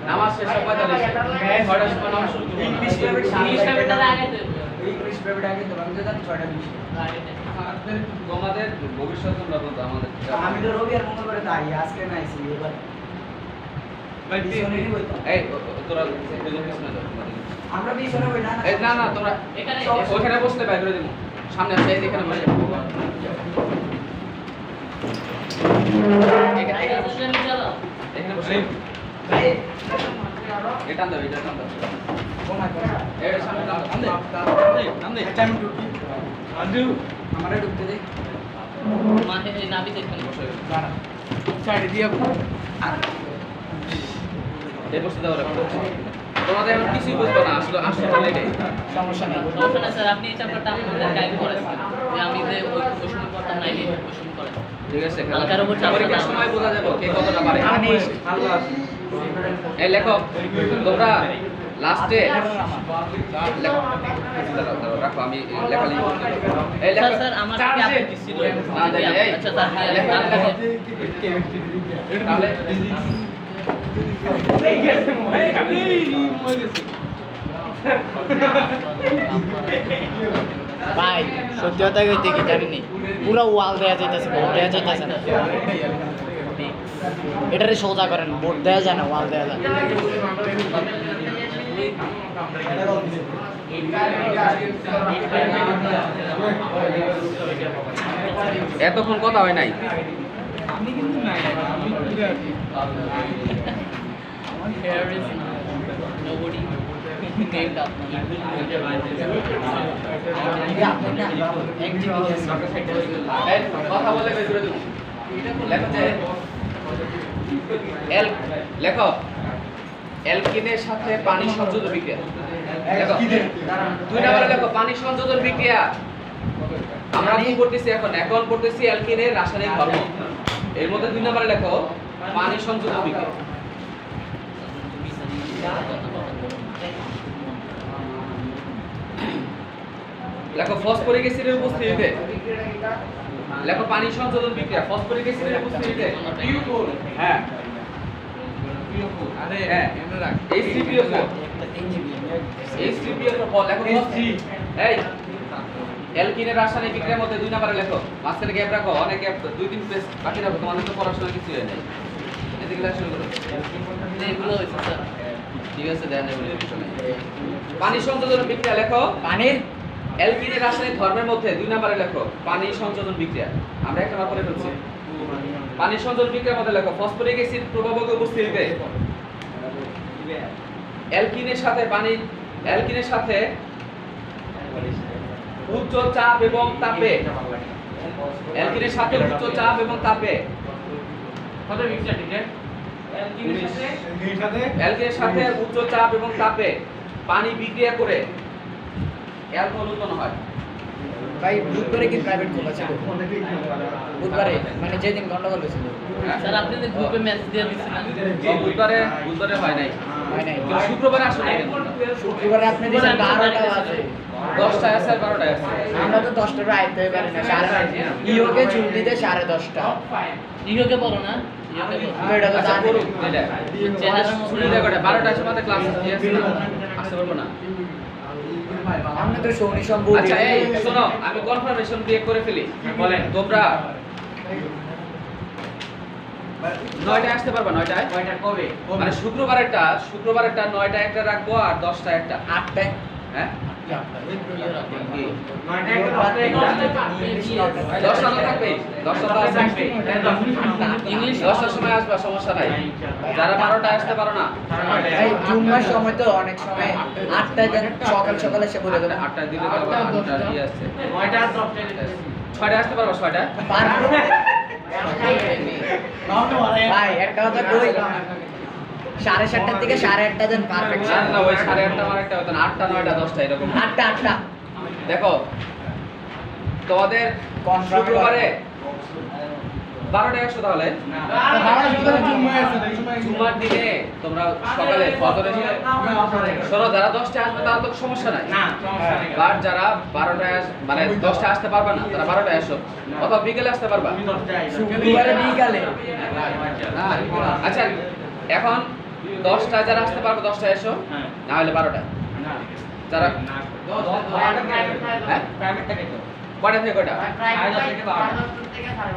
নামাজ শেষ হয় 45 ছয়টার সময় নামাজ শুরু করবো ইংলিশ পেপার ইংলিশ পেপারটা আগে দেব ইংলিশ পেপারটা আগে তো আমি তো জানি 6টা 20 তোমাদের ভবিষ্যৎ তোমরা বলতো আমাদের আমি তো রবি আর মঙ্গলবারে তাই আজকে নাইছি এবার ভাই পিছনে নিব তো এই তোরা দুজন পিছনে যাও আমরা পিছনে বই না এই না তোরা এখানে ওখানে বসলে বাইরে করে দেবো সামনে আসে এই এখানে বসে এখানে বসে এখানে বসে ভাই এটা দাও এটা দাও কোনা কোনা এই সামনে দাও নাম দে আচ্ছা আমি ঢুকি আজু আমারে ঢুকতে দে মাঠে নাবি দেখুন বসে দাঁড়া সাইডে দিয়া এই বসে দাও রাখো তোমাদের এখন কিছুই বুঝবো না আসলে আসলে লেটে সমস্যা নেই সমস্যা নাই স্যার আপনি এই চ্যাপ্টারটা আমাদের গাইড করেছেন যে আমি যে ওই কোশ্চেন করতাম না এই কোশ্চেন করে ঠিক আছে হালকার উপর চাপ পরীক্ষার দাও। সময় বোঝা যাবে কে কতটা পারে আনিস আল্লাহ এই লেখো তোমরা লাস্টে রাখো আমি লেখালেখি করতে এই স্যার লেখো স্যার আমার কি আপনি দিছিল না, না, এই। আচ্ছা স্যার লেখো, আপনি লেখো। তাহলে ভাই সত্যি কথা কইতে কি জানি পুরো ওয়াল দেয়া যাইতেছে বোর্ড দেয়া যাইতেছে না এটারে সোজা করেন বোর্ড দেয়া যায় না ওয়াল দেয়া যায় এতক্ষণ কথা হয় নাই Here is nobody named after এই, কথা বলে বের করে দেবো লেখো যে লেখো অ্যালকিনের সাথে পানি সংযোজন বিক্রিয়া লেখো 2 নম্বরে লেখো পানি সংযোজন বিক্রিয়া আমরা কি করতেছি এখন করতেছি অ্যালকিনের রাসায়নিক ধর্ম এর মধ্যে 2 নম্বরে লেখো পানি সংযোজন বিক্রিয়া লেখো ফসফরিক অ্যাসিডের উপস্থিতিতে লেখো পানি সংযোজন বিক্রিয়া ফসফরিক অ্যাসিডের উপস্থিতিতে হ্যাঁ আরে হ্যাঁ এমনি রাখ H3PO4 H3PO4 লেখো এই অ্যালকিনের রাসায়নিক বিক্রিয়ার মধ্যে 2 নম্বরে লেখো মাঝখানে গ্যাপ রাখো অনেক গ্যাপ 2-3 পেজ বাকি রাখো তোমাদের তো পড়াশোনা কিছু হয় নাই এদিকে লেখা শুরু করো এগুলো হয়েছে স্যার ঠিক আছে দেন এগুলো কিছু নাই পানি সংযোজন বিক্রিয়া লেখো পানির অ্যালকিনের রাসায়নিক ধর্মের মধ্যে 2 নম্বরে লেখো পানি সংযোজন বিক্রিয়া আমরা একটা পরে ফেলছি পানি সংযোজন বিক্রিয়ার মধ্যে লেখো ফসফরিক অ্যাসিড প্রভাবকের উপস্থিতিতে অ্যালকিনের সাথে উচ্চ চাপ এবং তাপে অ্যালকিনের সাথে উচ্চ চাপ এবং তাপে কত মিক্সচার ঠিক আছে অ্যালকিনের সাথে উচ্চ চাপ এবং তাপে পানি বিক্রিয়া করে অ্যালকোহল উৎপন্ন হয় ভাই বুধবারে কি প্রাইভেট ক্লাস আছে বুধবারে মানে যেদিন গন্ডগোল হয়েছিল স্যার আপনি যে গ্রুপে মেসেজ দিয়ে দিচ্ছেন বুধবারে হয় নাই হয় নাই কিন্তু শুক্রবারে আসলে নাই শুক্রবারে আপনি দিয়েছেন 12টা আছে 10টায় আছে আর 12টায় আছে আমরা তো 10টার আইতে পারি না ইওকে ছুটি দিতে 10:30 ইহোকে বলো না ইহোকে বলো তো এটা তো আচ্ছা জানি করুক এটা জেনারেল শুরু দেখো 12টার সময় ক্লাস আছে না আসতে পারবো না আমরা তো শনি সম্ভব আচ্ছা এই শোনো আমি কনফার্মেশন দিয়ে করে ফেলি বলেন তোমরা 9টায় আসতে পারবা 9টায় কয়টা কবে মানে শুক্রবারেরটা 9টায় একটা রাখবো আর 10টায় একটা 8টায় হ্যাঁ কি? 9টা 10টা তো থাকবেই 10টা তো আসবে ইংলিশ 10টার সময় আসবা সমস্যা নাই যারা 12টায় আসতে পারো না এই জুন মাস সময় তো অনেক সময় 8টায় দেন সকাল এসে বলে দেবো 8টায় দিলে তো আবার 8টা ইয়ে আছে 9টা 10টা 6টায় আসতে পারবা 6টায় পারবো ভাই একটা কথা কই 7:30 থেকে 8:30 দেন পারফেক্ট না না ওই 8:30 আমার একটা হতো না 8টা 9টা 10টা এরকম 8টা দেখো তোমাদের Confirm শুক্রবারে 12টায় আসো তাহলে জুমার দিনে তোমরা সকালে ফজরের শোনো, যারা 10টায় আসবে তারা তো সমস্যা নাই, আর যারা 12টায় মানে 10টায় আসতে পারবে না তারা 12টায় আসো, অথবা বিকেলে আসতে পারবা। শুক্রবারে বিকালে আচ্ছা এখন 10টায় যারা আসতে পারবে 10টায় এসো, না হলে 12টায়। যারা হ্যাঁ কয়টা থেকে কয়টা?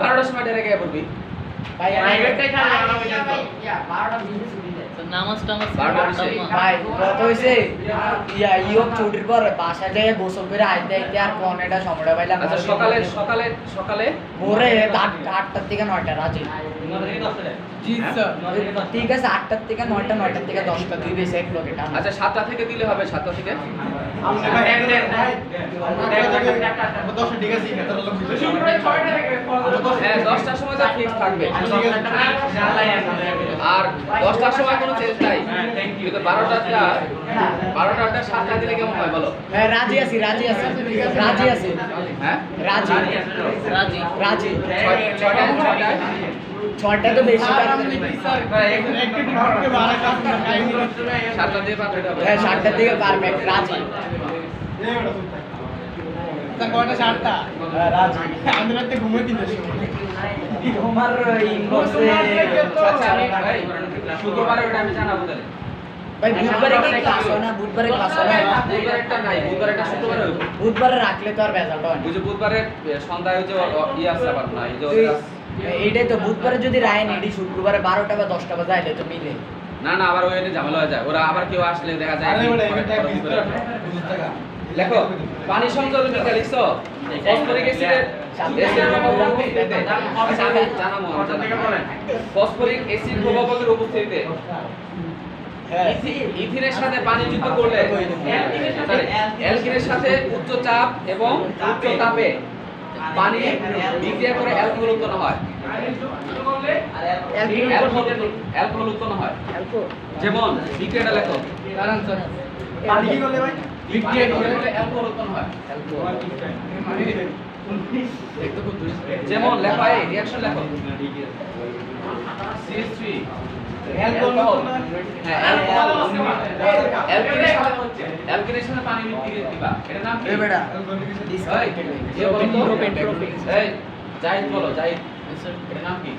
12টার সময় ডেরে গিয়ে পড়বি। ভাই তো নামাজ টামাজ 12টার পড়তাম বেশি। না। ভাই কত হইছে ইয়ক ছুটির পর বাসা যায় গোসল করে আইতে আইতে আর কোনেটা সময়টা পাইলাম না। আচ্ছা সকালে সকালে সকালে ভোরে 8টার থেকে 9টা রাজি জি স্যার ঠিক আছে 8টার থেকে 9টা 9টার থেকে 10টা দুই বেশি এক লোকে টান আচ্ছা 7টা থেকে দিলে হবে, 7টা থেকে হ্যাঁ 10টার সময় যা ফিক্স থাকবে, আর 10টার সময় কোনো চেঞ্জ নাই, কিন্তু 12টাটা 7টা দিলে কেমন হয় বলো? হ্যাঁ রাজি আছি রাজি আছি রাজি আছি হ্যাঁ রাজি রাজি রাজি 6টায় 6টা তো বেশি তাড়াতাড়ি 7টা দিয়ে পারফেক্ট হবে। হ্যাঁ 7টার দিকে পারফেক্ট রাজি হ্যাঁ, রাজি তোমার ইনবক্সে আচ্ছা ভাই শুক্রবারে ওটা আমি জানাবো তাহলে। ভাই বুধবারে কি ক্লাস হয় না বুধবারে ক্লাস হয় না বুধবারেরটা নাই, বুধবারেরটা শুক্রবারে হবে। বুধবারে রাখলে তো আর বেজালটা হয় না বুঝে বুধবারে সন্ধ্যায় হচ্ছে ইয়ে আছে আবার না, এই যে ওদের আছে। এইটাই তো বুধবারে যদি রায় নেই শুক্রবারে 12টা বা 10টা বাজে আইলে তো মিলে না না আবার ওই ঝামেলা হয়ে যায়, ওরা আবার কেউ আসলে দেখা যায় লেখো পানি সংযোজন বিজ্ঞান লিখছো ফসফরিক অ্যাসিডের ফসফরিক অ্যাসিড প্রভাবকের উপস্থিতিতে ইথিনের সাথে পানি যুক্ত করলে অ্যালকিনের সাথে উচ্চ চাপ এবং উচ্চ তাপে পানি বিক্রিয়া করে অ্যালকোহল উৎপন্ন হয়। অ্যালকোহল উৎপন্ন হয়, যেমন বিক্রিয়াটা লেখো। পানি কি করলে ভাই বিক্রিয়া করে অ্যালকোহল উৎপন্ন হয়, যেমন লেখো এই রিঅ্যাকশন লেখো CH3 অ্যালকোহল। হ্যাঁ অ্যালকিনের সাথে পানি মিক্স দিবা, এটা নাম কি? এ বেটা এই জাহিদ বলো, জাহিদ এটা নাম কি?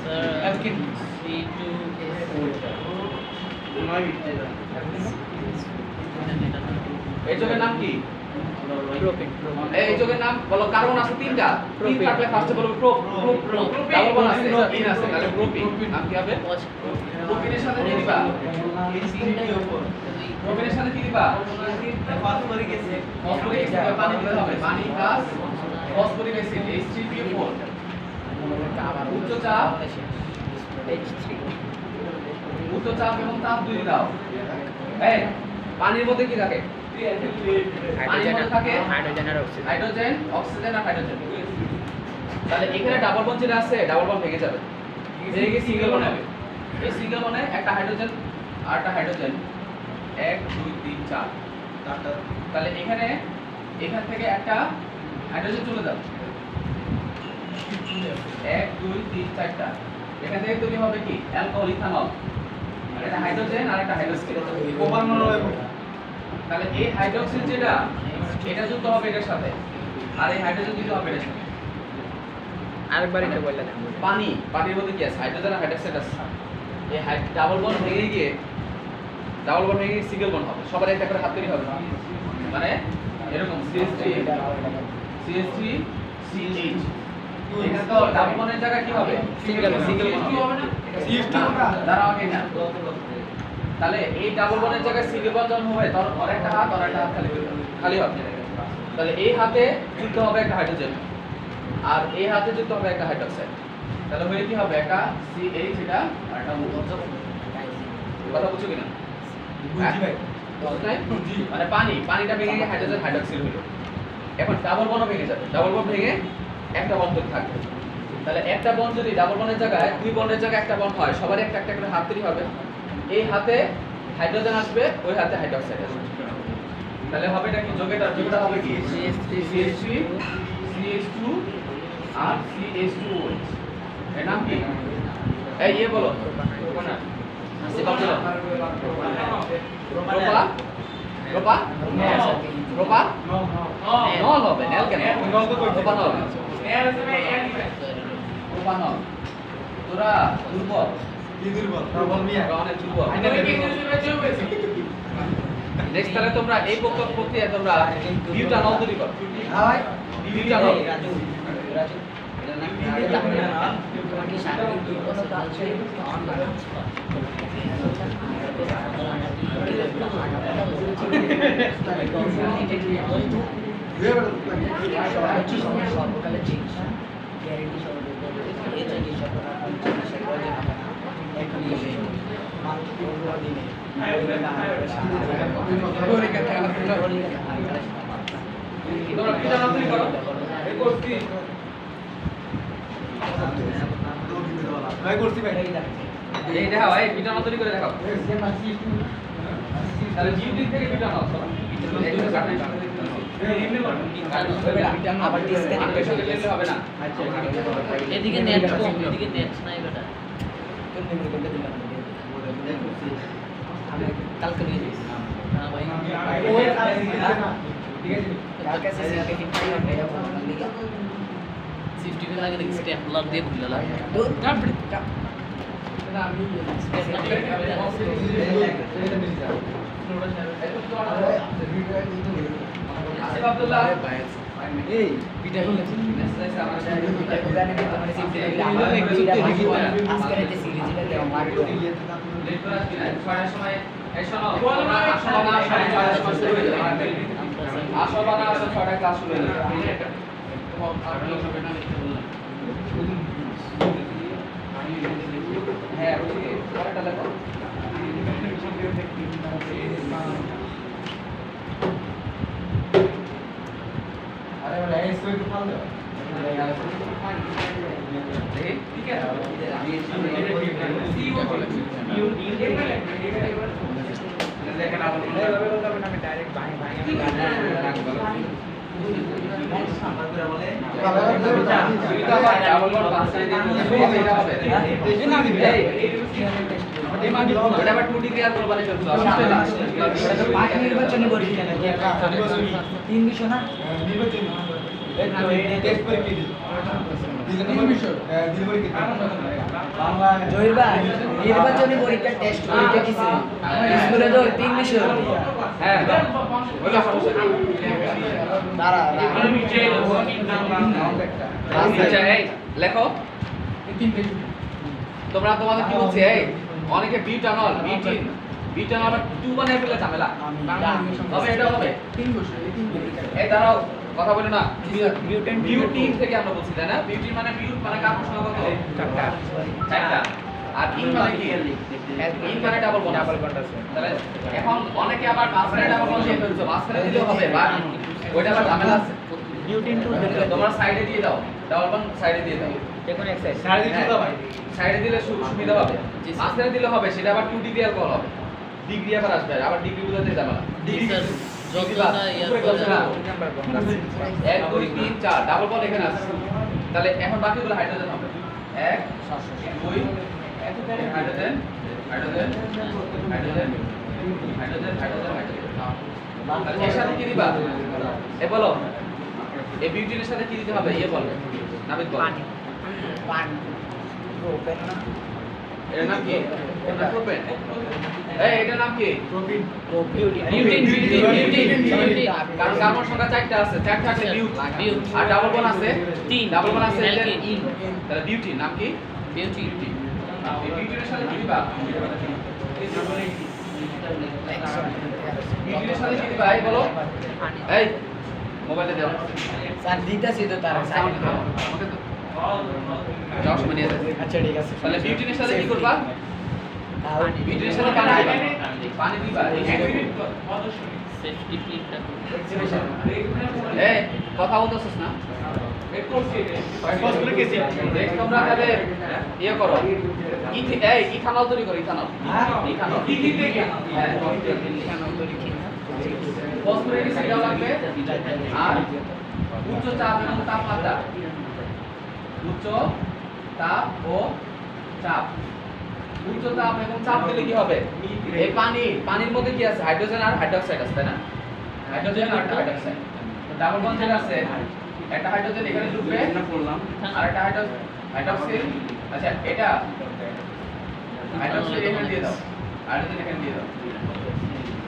স্যার এই যোগের নাম কি? এই যোগের নাম বলো। কার্বন আছে 3টা, 3 থাকলে ফার্স্টে বলবো ডাবল বন্ড আছে 3 আছে, তাহলে প্রোপিন নাম কি হবে? প্রোপিনের সাথে কি দিবা? প্রোপিনের সাথে কি দিবা? Phosphoric acid. ফসফরিক অ্যাসিড পানি দিতে হবে, পানি প্লাস ফসফরিক অ্যাসিড H3PO4। উচ্চ চাপ এবং তাপ দুই দাও। এই পানির মধ্যে কি থাকে? পানির মধ্যে থাকে হাইড্রোজেন, অক্সিজেন আর হাইড্রোজেন। তাহলে এখানে ডাবল বন্ড যেটা আছে ডাবল বন্ড ভেঙে যাবে, ভেঙে গিয়ে সিঙ্গেল বন্ড হবে। এই সিঙ্গেল বন্ডে একটা হাইড্রোজেন আর একটা হাইড্রোজেন 1 2 3 4। তাহলে এখান থেকে একটা হাইড্রোজেন চলে যাবে 1 2 3 4টা। এখান থেকে তৈরি হবে কি? Alcohol, ethanol. আর এটা হাইড্রোজেন আর একটা হাইড্রোক্সিল। তাহলে এই হাইড্রোক্সিল যেটা এটা যুক্ত হবে এটার সাথে, আর এই হাইড্রোজেন যুক্ত হবে এটার সাথে। আরেকবার এটা বললেন পানির মধ্যে কি আছে? হাইড্রোজেন আর হাইড্রোক্সাইড আছে। এই ডাবল বন্ড ভেঙে গিয়ে সিঙ্গেল বন্ড হবে, সবার একটা করে হাত তৈরি হবে, মানে এরকম CH3 CH এখানে তো ডাবল বন্ডের জায়গায় কি হবে? সিঙ্গেল বন্ড হবে না? CH2 দাঁড়াও আগে না। তাহলে এই ডাবল বন্ডের জায়গায় সিঙ্গেল বন্ড যখন হবে তখন আর একটা হাত খালি হবে। তাহলে এই হাতে যুক্ত হবে একটা হাইড্রোজেন আর এই হাতে যুক্ত হবে একটা হাইড্রোক্সাইড। তাহলে হয়ে কি হবে? একটা CH এটা আর একটা O। কথা বুঝছো কিনা? বুঝছি ভাই। মানে পানিটা ভেঙে গিয়ে হাইড্রোজেন হাইড্রোক্সাইড হলো। এখন ডাবল বন্ড ভেঙে যাবে, ডাবল বন্ড ভেঙে একটা বন্ড থাকবে। তাহলে একটা বন্ড যদি ডাবল বন্ডের জায়গায় দুই বন্ডের জায়গায় একটা বন্ড হয়, সবারই একটা একটা করে হাত তৈরি হবে। এই হাতে হাইড্রোজেন আসবে, ওই হাতে হাইড্রোক্সাইড আসবে। তাহলে হবে এটা কি? যোগটা হবে কি? CH3 CH2 আর CH2OH এর নাম কি এই ये বলো সিপাল বলো প্রোপা প্রোপা প্রোপা নল হবে নেল কেন প্রোপা নল প্রোপা নল তোরা দুর্বল অনেক দুর্বল নেক্সট তাহলে তোমরা এই প্রক্রিয়া তোমরা বিউটানল তৈরি করো বিউটানল তোমাকে শারীরিক দুর্বলতা আছে সর্বকালে চিকিৎসা গ্যারেন্টি সর্বকালে এই চিকিৎসা করা তোমরা বিউটানল তৈরি করো এই কোর্স কি এই দেখাও এই বিউটানল তৈরি করে দেখাও তাহলে বিউটিন থেকে বিউটানল আবার ডিসকানেক্ট হবে না এদিকে নেট কম এদিকে নেট নাই বেটা আমি কালকে নিয়ে যাই না ভাই কালকে সিসি কে ঠিক করে দেব লিখে 50 মিনিট লাগে দেখি স্টেপলার দিয়ে ভুলে লাগে দূর কাপড় আসিফ আব্দুল্লাহ এই পিটা হলো পিটা গুলানে তো মানে সিম্পল আমার পিটা ভাজি আজকে রাতে সিরিজটা দেওয়া মারবো লেট করে আসবি না ছয়টার সময় এই শোনো তোমরা আসো না 6:30 সময় শুরু হয়ে যাবে আসো না 6টা ক্লাস শুরু হয়ে যাবে হ্যাঁ ওই পরেরটা দেখো আরে ওরা এই সুই তো ফাল দাও ঠিক আছে আমি সিও বলে দেখেন আমি ডাইরেক্ট ভাই ভাই নির্বাচনী পরীক্ষা নাকি 3 বিষয় না জহির ভাই নির্বাচনী পরীক্ষা টেস্ট পরীক্ষা কিসে স্কুলে তো 3 বিষয় হ্যাঁ ওইটা সমস্যা দাঁড়া আচ্ছা এই লেখো তোমরা তোমাদের কি বলছে এই অনেকে বিউটানল বিউটানল 2 বানায় ফেলে ঝামেলা হবে এটা হবে 3 বিষয় এই দাঁড়াও কথা বলে না বিউটিন থেকে আমরা বলছি তাই না বিউটিন মানে বিউট মানে কাপড় সংখ্যা কত চারটা আর ইন মানে কি ইন মানে ডাবল বন্ড আছে তাহলে এখন অনেকে আবার মাঝখানে ডাবল বন্ড দিয়ে ফেলছো মাঝখানে দিলেও হবে বা ওইটা আবার ঝামেলা আছে বিউটিন টু তোমরা সাইডে দিয়ে দাও ডাবল বন্ড সাইডে দিয়ে দাও দেখুন এক সাইড সাইডে দিতে দাও ভাই সাইডে দিলে সুবিধা হবে মাঝখানে দিলে হবে সেটা আবার 2 ডিগ্রি অ্যালকোহল হবে ডিগ্রি আবার আসবে আবার ডিগ্রি বুঝাতে ঝামেলা স্যার যতটা ইয়ার করে 1 2 3 4 ডাবল বন্ড এখানে আছে তাহলে এখন বাকিগুলো হাইড্রোজেন হবে 1 2 hydrogen hydrogen hydrogen hydrogen hydrogen তাহলে এর সাথে কি দিবা এ বলো এই বিউটিনের সাথে কি দিতে হবে এ বলো নাবিদ বল পানি ওপেন না এর নাম কি এটা প্রোপেন এই এটার নাম কি বিউটিন কারণ কার্বন সংখ্যা 4টা আছে 4 থাকলে বিউট আর ডাবল বন্ড আছে 3 ডাবল বন্ড আছে অ্যালকিন তাহলে বিউটি নাম কি বিউটিন এই বিউটিনের সাথে কি দিবা বিউটিনের সাথে কি দিবা এই বলো এই মোবাইলে দাও স্যার দিতেছি তো তারা সাউন্ড দাও আমাকে তো যাও সময় নিয়ে যাও আচ্ছা ঠিক আছে তাহলে বিউটিনের সাথে কি করবা বিউটিনের সাথে পানি দিবা সেফটি ফিল্টার এই কথা বলতেছিস না তোমরা তাহলে ইয়ে করো ইথানল তৈরি করো ইথানল ইথানল হ্যাঁ ফসফরিক অ্যাসিড লাগবে আর উচ্চ চাপ এবং তাপমাত্রা উচ্চ তাপ ও চাপ। উচ্চ তাপ এবং চাপ দিলে কি হবে? এই পানির মধ্যে কি আছে? হাইড্রোজেন আর হাইড্রোক্সাইড আছে, তাই না? হাইড্রোজেন আর হাইড্রোক্সাইড। তো ডাবল বন্ড যেটা আছে, একটা হাইড্রোজেন এখানে ঢুকবে আর একটা হাইড্রোক্সিল, আচ্ছা এটা হাইড্রোক্সাইড এখানে দিয়ে দাও, হাইড্রোজেন এখানে দিয়ে দাও।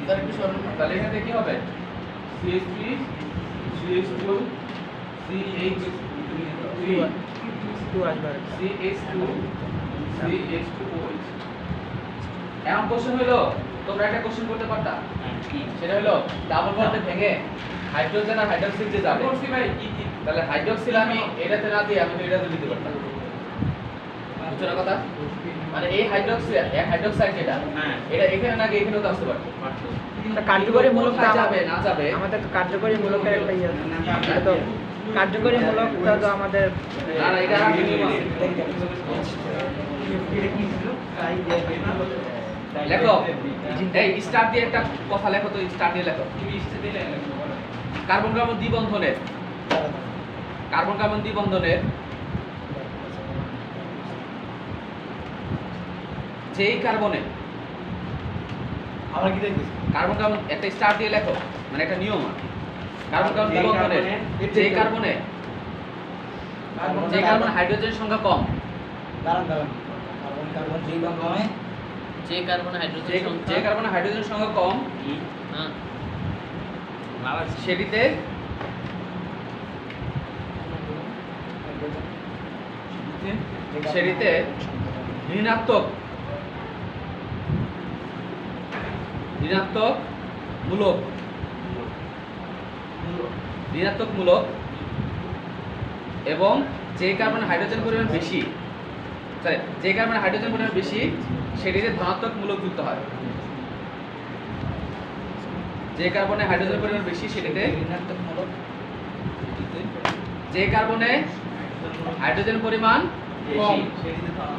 তাহলে একটু সরল, তাহলে এখানে থেকে কি হবে? CH3 CH2 CH3 CH2 CH2OH। এখন কোশ্চেন হলো, তোমরা একটা কোশ্চেন করতে পারতা, সেটা হলো ডাবল বন্ডে ভেঙে হাইড্রোজেন আর হাইড্রোক্সিল যে যাবে, তাহলে হাইড্রোক্সিল আমি এটাতে না দিয়ে আমি তো এটাতে দিতে পারতাম। বুঝছো না কথা? মানে এই হাইড্রোক্সাইড যেটা, এটা এখানে না গিয়ে এখানেও তো আসতে পারতো। কার্যকরী মূলক যাবে না যাবে, আমাদের তো কার্যকরী মূলকের একটা ইয়ে আছে। এটা তো কার্যকরী মূলকটা তো আমাদের না না এটা আমি নিয়ম আছে। লেখো, এই স্টার দিয়ে একটা কথা লেখো তো, স্টার দিয়ে লেখো। কার্বন কার্বন দ্বিবন্ধনের যেই কার্বনে আমরা কি দেখতেছি? কার্বন কার্বন একটা স্টার দিয়ে লেখো, মানে একটা নিয়ম আর কি। কার্বন কার্বন দ্বিবন্ধনের যেই কার্বনে হাইড্রোজেনের সংখ্যা কম, দাঁড়ান কার্বন যেই বন্ধনে যে কার্বন হাইড্রোজেন যে কার্বনে হাইড্রোজেনের সংখ্যা কম, হ্যাঁ সেটিতে ঋণাত্মক মূলক এবং যে কার্বনে হাইড্রোজেন পরিমাণ বেশি, যে কার্বনে হাইড্রোজেন পরিমাণ বেশি সেটিতে ধনাত্মক মূলক যুক্ত হয়। যে কার্বনে হাইড্রোজেন পরিমাণ বেশি সেটিতে ঋণাত্মক মূলক, যে কার্বনে হাইড্রোজেন পরিমাণ কম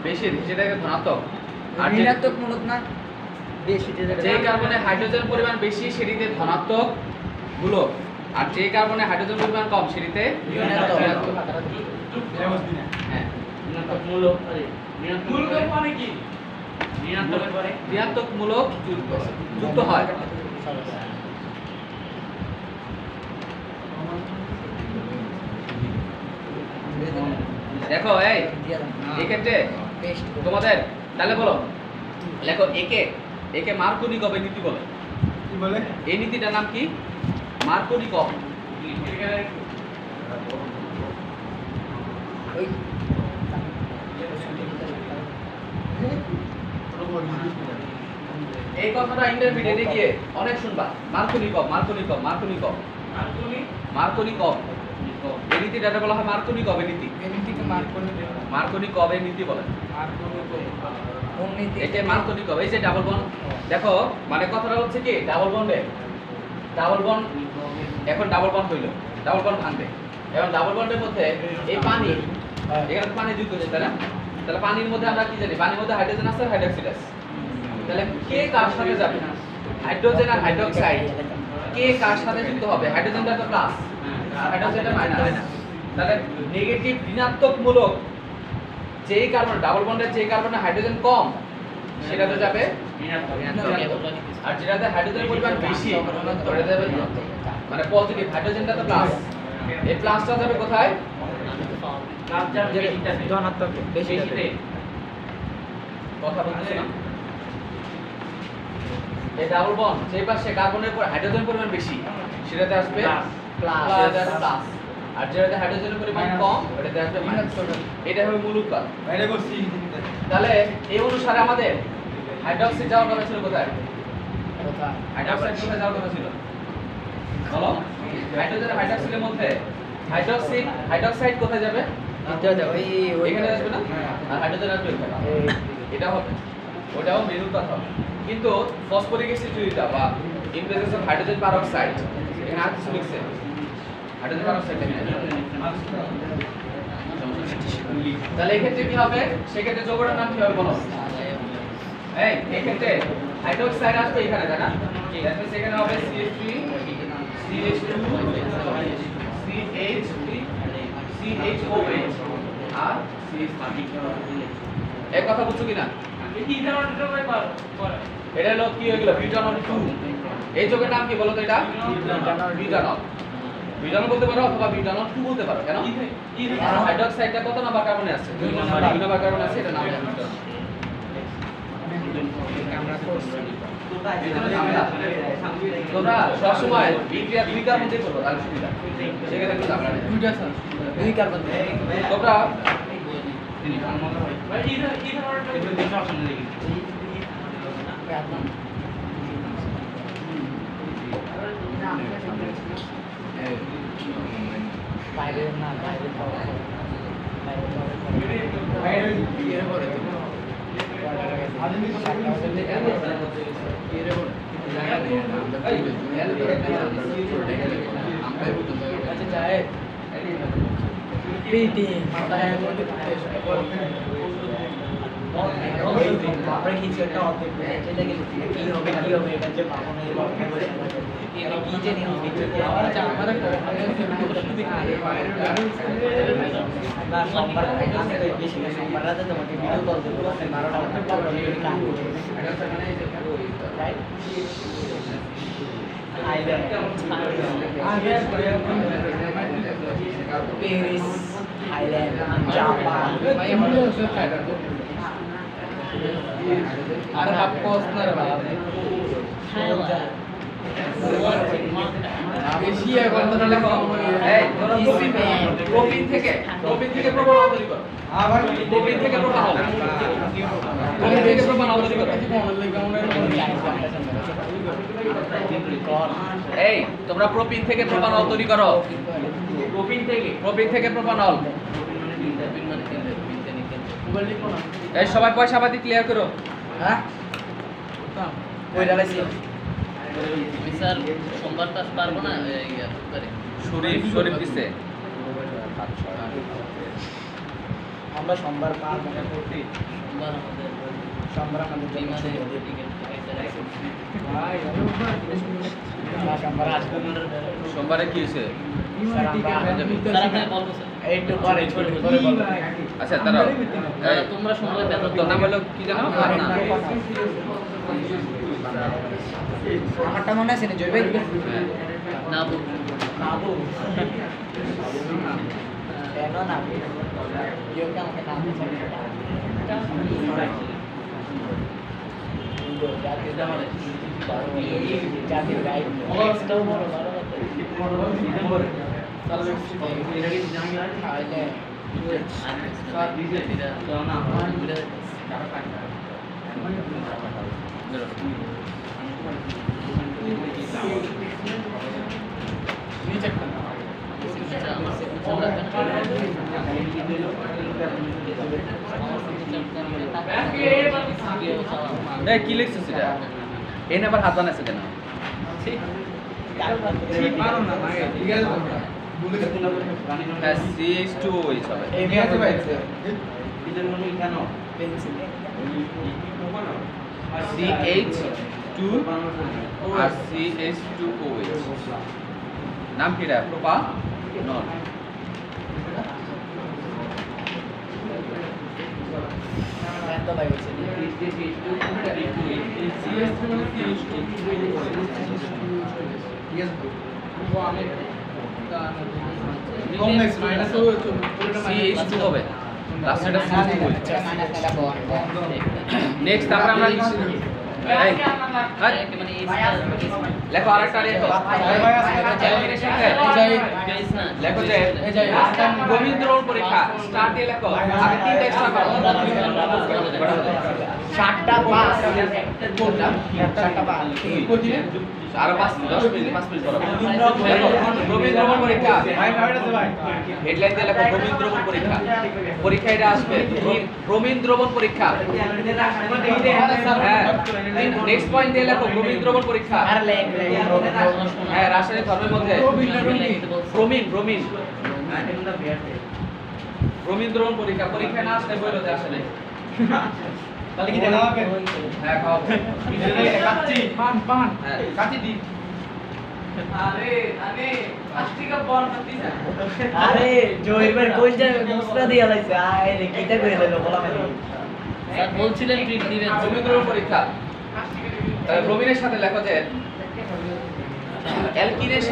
বেশি সেটাকে ধনাত্মক, আর ঋণাত্মক মূলক না বেশি যে কার্বনে হাইড্রোজেন পরিমাণ বেশি সেটিতে ধনাত্মক মূলক, আর যে কার্বনে হাইড্রোজেন পরিমাণ কম সেটিতে ঋণাত্মক। হ্যাঁ, ঋণাত্মক মূলক যুক্ত হয়। দেখো এই ক্ষেত্রে তোমাদের তাহলে বলো, লেখো একে মার্কোনিকভ নীতি বলে। কি বলে? এই নীতিটার নাম কি? মার্কোনিকভ। ওই এই কথাটা ইন্টারমিডিয়েটে গিয়ে অনেক শুনবা, মার্কোনিকভ। এই নীতিটা বলা হয় মার্কোনিকভের নীতি। মার্কোনিকভের নীতি বলে। এটা মার্কোনিকভ, এই যে ডাবল বন্ড, দেখো মানে কথাটা হচ্ছে কি, ডাবল বন্ড এখন ডাবল বন্ড হইলো, ডাবল বন্ড ভাঙবে, এবং ডাবল বন্ডের মধ্যে এই পানি, এখানে পানি যুক্ত হচ্ছে, তাই না? তাহলে পানির মধ্যে আমরা কি জানি, পানির মধ্যে হাইড্রোজেন আছে, হাইড্রোক্সাইড আছে। তাহলে কে কার সাথে যাবে? হাইড্রোজেন আর হাইড্রোক্সাইড কে কার সাথে যুক্ত হবে? হাইড্রোজেনটা তো প্লাস, হাইড্রোজেনটা মাইনাস। তাহলে নেগেটিভ ঋণাত্মক মূলক যেই কার্বন, ডাবল বন্ডের যেই কার্বনে হাইড্রোজেন কম সেটাতে যাবে ঋণাত্মক, আর যেটাতে হাইড্রোজেনের পরিমাণ বেশি ওটা যাবে ধনাত্মক। মানে পজিটিভ, হাইড্রোজেনটা তো প্লাস, এই প্লাসটা যাবে কোথায়? ধনাত্মক বেশি কথা বলতেছ না? এই ডাবল বন্ড যেই পাশে কার্বনের পর হাইড্রোজেনের পরিমাণ বেশি সেটাতে আসবে প্লাস, আর যেটাতে হাইড্রোজেনের পরিমাণ কম ওটাতে আসবে মাইনাস। এটা হবে মূল উৎপাদ। এটা করছি। তাহলে এই অনুসারে আমাদের হাইড্রোক্সাইড যাওয়ার কথা ছিল কোথায়? হাইড্রোক্সাইড কোথায় যাওয়ার কথা ছিল বলো? হাইড্রোজেন আর হাইড্রোক্সাইডের মধ্যে হাইড্রোক্সাইড কোথায় যাবে? এখানে আসবে না, আর হাইড্রোজেন আসবে এখানে। এটা হবে, ওটাও মেন উৎপাদ হবে। কিন্তু ফসফরিক অ্যাসিড যেটা বা in presence of hydrogen peroxide, এখানে আর কিছু লিখছে হাইড্রোজেন পারঅক্সাইড এখানে। তাহলে এক্ষেত্রে কি হবে? সেক্ষেত্রে যৌগটার নাম কি হবে বলো? এই ক্ষেত্রে হাইড্রোক্সাইড আসবে এখানে, তাই না? দ্যাট মিন্স এখানে হবে CH3 CH2 CH3 CHOH, আর এই কথা বুঝছো কিনা? এটা হলো কি হয়ে গেল বিউটানল 2। এই যৌগের নাম কি বলো তো? এটা বিউটানল। বিউটানল বলতে পারো অথবা বিউটানল 2 বলতে পারো। কেন? হাইড্রোক্সাইডটা কত নাম্বার কার্বনে আছে? 2 নাম্বার কার্বনে আছে, এটা নাম বিউটানল। তোমরা সবসময় বিক্রিয়া 2 কার্বন দিয়ে করবে, তাহলে সুবিধা। সেখানে একটু ঝামেলা নেই। 2 কার্বন তোমরা বাইরে না বাইরে পাওয়া পিটি আমরা কিছু একটা অর্ধেক এটা কি হবে এটা যে পাবো না এটা কি জানি হবে না সোমবার বেশি না সোমবার রাতে তোমাকে ভিডিও কল দেবো 12টা রাইট পেরিস থাইল্যান্ড জাপান আর হাফ কোর্স না রে বাবা। বেশি এখন তো লেখো। এই ধরো প্রোপিন থেকে প্রোপানল তৈরি করো। প্রোপিন থেকে প্রোপানল। প্রোপিন থেকে প্রোপানল তৈরি করো। এই তোমরা প্রোপিন থেকে প্রোপানল তৈরি করো। প্রোপিন থেকে প্রোপানল। এই সবাই পয়সা পাতি ক্লিয়ার করো। হ্যাঁ কই ডালাইছি আমি স্যার সোমবার তো আসতে পারবো না শরীফ দিছে। আমরা সোমবার পারবো না সোমবার সোমবার আমাদের আমাদের বিমানে জন্য টিকিট সোমবার আসবো সোমবারে কি হয়েছে? স্যার আমরা স্যার আপনাকে বলবো স্যার একটু পরে বলবো আচ্ছা দাঁড়াও। তোমরা সোমবার বেতন তোর নাম হলো কি জানো? আমারটা মনে আছে না জয়বে না বাবু কেন না কেউ কে আমাকে নাম জাতীয় গাইড কি লিখছিস এটা? এই নাম্বার হাত বানাইছে কেন? হ্যাঁ CH2OH হবে। এই মেয়ে আছে ভাই CH2 আর CH2OH নাম কি রে? প্রোপানল। তো ভাই হচ্ছে CH2 হবে। লাস্টে এটা CH2 হবে। নেক্সট তারপরে আমরা লিখছি এই মানে লেখো আরেকটা লেখো। লেখো যে গোবিন্দ দ্রবণ পরীক্ষা স্টার্ট দিয়ে লেখো। আগে তিনটা স্টার করো। 7টা 5 আর 10 মিনিট 5 মিনিট করো। গোবিন্দ দ্রবণ পরীক্ষা হেডলাইন দিয়ে লেখো গোবিন্দ দ্রবণ পরীক্ষা। পরীক্ষা এটা আসবে প্রমিন দ্রবণ পরীক্ষা। হ্যাঁ নেক্সট পয়েন্ট দিয়ে লেখো প্রমিন দ্রবণ পরীক্ষা। আর লেখ হ্যাঁ রাসায়নিক ধর্মের মধ্যে প্রমিন দ্রবণ পরীক্ষা। পরীক্ষায় না আসলে বইলতে আসলে তাহলে কি দেখা হবে হ্যাঁ খাও কাচ্চি পান হ্যাঁ কাচ্চি দি আরে আরে প্লাস্টিকের বন্ধ দিছে আরে জহির ভাই কই যায় মুসরা দিয়া লাইছে আয় রে কিটা কই লাইলো বলা মানে স্যার বলছিলেন ট্রিট দিবেন রবীন্দ্র পরীক্ষা রবিনের সাথে লেখো যে অ্যালকিনের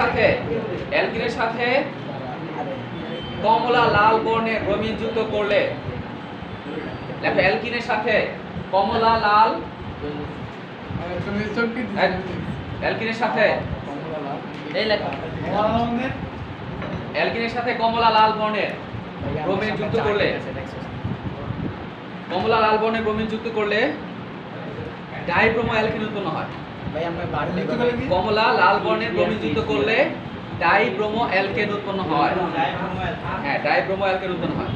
সাথে কমলা লাল বর্ণের ব্রোমিন যুক্ত করলে লেখো অ্যালকিনের সাথে কমলা লাল অ্যালকিনের সাথে এই লেখা অ্যালকিনের সাথে কমলা লাল বর্ণের ব্রোমিন যুক্ত করলে কমলা লাল বর্ণের ব্রোমিন যুক্ত করলে ডাইব্রোমো অ্যালকিন উৎপন্ন হয়। ভাই আমরা বাড়লে কমলা লাল বর্ণের ব্রোমিন যুক্ত করলে ডাইব্রোমো অ্যালকেন উৎপন্ন হয়। হ্যাঁ, ডাইব্রোমো অ্যালকেন উৎপন্ন হয়।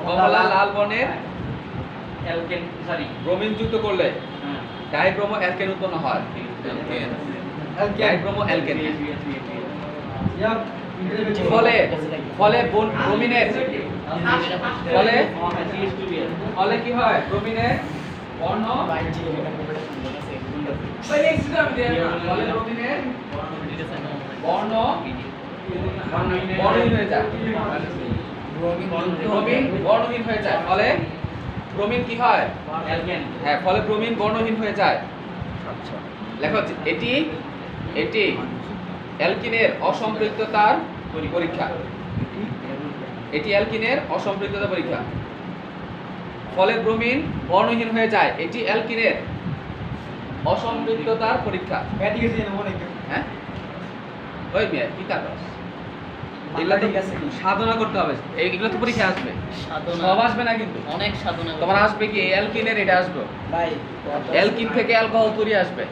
কমলা লাল বর্ণের অ্যালকেন সরি ব্রোমিন যুক্ত করলে ডাইব্রোমো অ্যালকেন উৎপন্ন হয়। Dibromo alkane. ফলে ব্রোমিনের ফলে কি হয়? ব্রোমিনের বর্ণ ফলে ব্রোমিনের বর্ণ বর্ণহীন হয়ে যায়। ব্রোমিন বর্ণহীন হয়ে যায়। ফলে ব্রোমিন কি হয়? অ্যালকেন হ্যাঁ, ফলে ব্রোমিন বর্ণহীন হয়ে যায়। লেখো এটি অ্যালকিনের অসম্পৃক্ততার পরীক্ষা। এটি অ্যালকিনের অসম্পৃক্ততা পরীক্ষা। ফলে ব্রোমিন বর্ণহীন হয়ে যায়। এটি অ্যালকিনের অসম্পৃক্ততার পরীক্ষা। হ্যাঁ, ওই মেয়ে কি কাজ? এগুলা তো সাধনা করতে হবে। এইগুলো তো পরীক্ষা আসবে, সাধনা সব আসবে না কিন্তু। অনেক সাধনা তোমার আসবে কি অ্যালকিনের এটা আসবে, ভাই অ্যালকিন থেকে অ্যালকোহল তৈরি আসবে।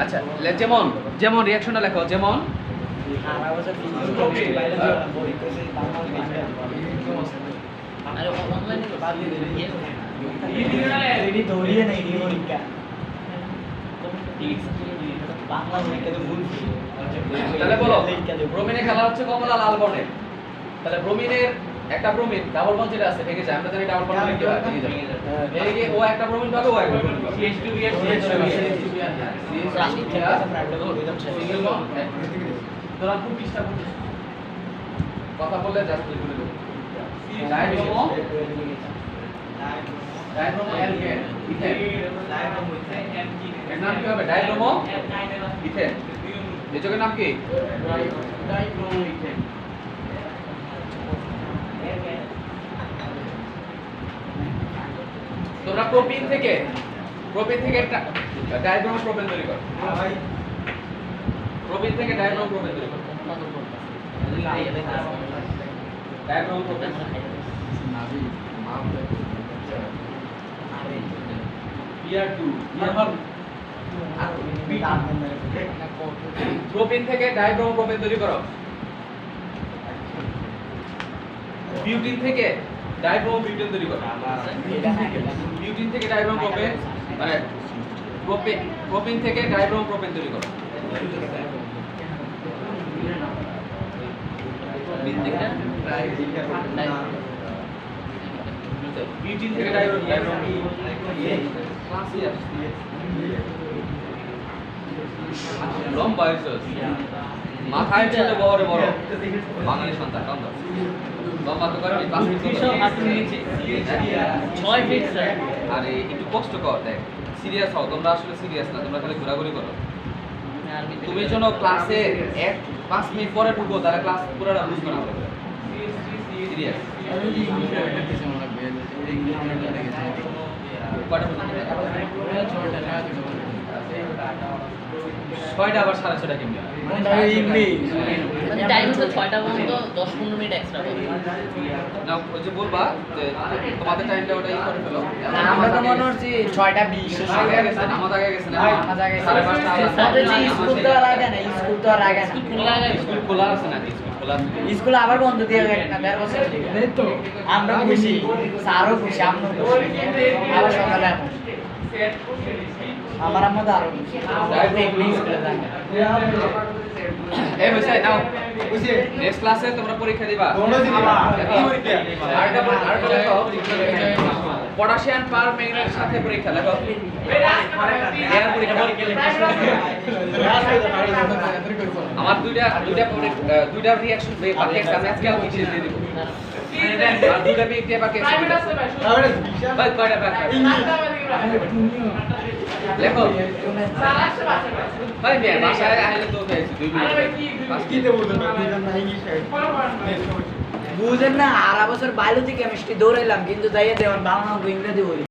আচ্ছা, যেমন যেমন রিঅ্যাকশনটা লেখো, যেমন সারা বছর ফিজিক্স কেমিস্ট্রি বায়োলজি বই কইছে বাংলা আরে অনলাইনে বাদ দিয়ে দিলে রেডি দৌড়িয়ে নাই রে পরীক্ষা বাংলা পরীক্ষা তো ভুল তাহলে বলো ব্রোমিনের খেলা হচ্ছে কমলা লাল বর্ণের। তাহলে ব্রোমিনের একটা ব্রোমিন ডাবল বন্ড যেটা আছে ভেঙে যায়। আমরা জানি ডাবল বন্ড ভেঙে যায়, ভেঙে যায়। এই যে ও একটা ব্রোমিন পাবে, ও একটা ব্রোমিন পাবে। CH2 single bond. তোরা খুব ডিস্টার্ব করছিস, কথা বললে জাস্ট বলে দেবো। Dibromo alkane ethane. এর নাম কি হবে? Dibromo ethane. এই যোগের নাম কি? Dibromo ethane. তোমরা প্রোপিন থেকে ডাইব্রোমো প্রোপেন তৈরি করো। প্রোপিন থেকে ডাইব্রোমো প্রোপেন তৈরি করো। ডাইব্রোমো প্রোপেন PR2 প্রোপিন থেকে ডাইব্রোমো প্রোপেন তৈরি করো। বিউটিন থেকে ডাইব্রোমো বিউটেন তৈরি করো। বিউটিন থেকে ডাইব্রোমো প্রোপেন মানে প্রোপিন থেকে ডাইব্রোমো প্রোপেন তৈরি করো। বিউটিন থেকে ডাইব্রোমো লম্বা হয়েছে, মাথায় ছোট বড় বড় বাঙালি সন্তান কান্দ লম্বা তো করবি 5 ফিট কিসব হাতে নিচে 6 ফিট স্যার। আরে একটু কষ্ট কর, দেখ সিরিয়াস হও। তোমরা আসলে সিরিয়াস না, তোমরা খালি ঘোরাঘুরি করো। তুমি যেন ক্লাসে 5 মিনিট পরে ঢুকো, তাহলে ক্লাস পুরোটা বুঝবে না। সিরিয়াস কয়টা পর্যন্ত? 6টা আবার 6:30 কেমনি? টাইম হচ্ছে 6টা পর্যন্ত 10-15 মিনিট এক্সট্রা হবে। না ওই যে বলবা যে তোমাদের টাইমটা ওটা ই করে ফেলো। আমরা তো মনে হচ্ছে 6:20 আগে গেছে, নামাজ আগে গেছে না? নামাজ আগে গেছে। 5:30 আমাদের যে স্কুল তো আর আগে না, স্কুল তো আর আগে না। স্কুল খোলা আছে। স্কুল খোলা আছে নাকি? স্কুল খোলা আছে। স্কুল আবার বন্ধ দিয়ে গেছে না, 1.5 বছর থেকে। তো আমরা খুশি, স্যারও খুশি, আমরাও খুশি। আবার সকালে আসবো। আমার আম্মা তো আরো খুশি। এমনি স্কুলে যায় না। এই হইছে নাও। নেক্সট ক্লাসে তোমরা পরীক্ষা দিবা। আরেকটা দেখো, পটাশিয়াম পার ম্যাগনেটের সাথে পরীক্ষা দেখো। এর পরীক্ষা আমার দুইটা রিঅ্যাকশন বাকি আছে, আমি আজকে আর কিছু দিয়ে দিব। আর দুইটা পেয়ে বাকি আছে। প্রাইভেট আছে ভাই ভাই কয়টা বাকি? লেখো। স্যার আসছে বাসে ভাই ভাই বাসায় আইলে তো হয়েছে 2 আরে ভাই মিনিট। কি বুঝেন না, 8 বছর বায়োলজি কেমিস্ট্রি দৌড়াইলাম কিন্তু যাইয়া দেওয়ান বাংলা ইংরেজি বলি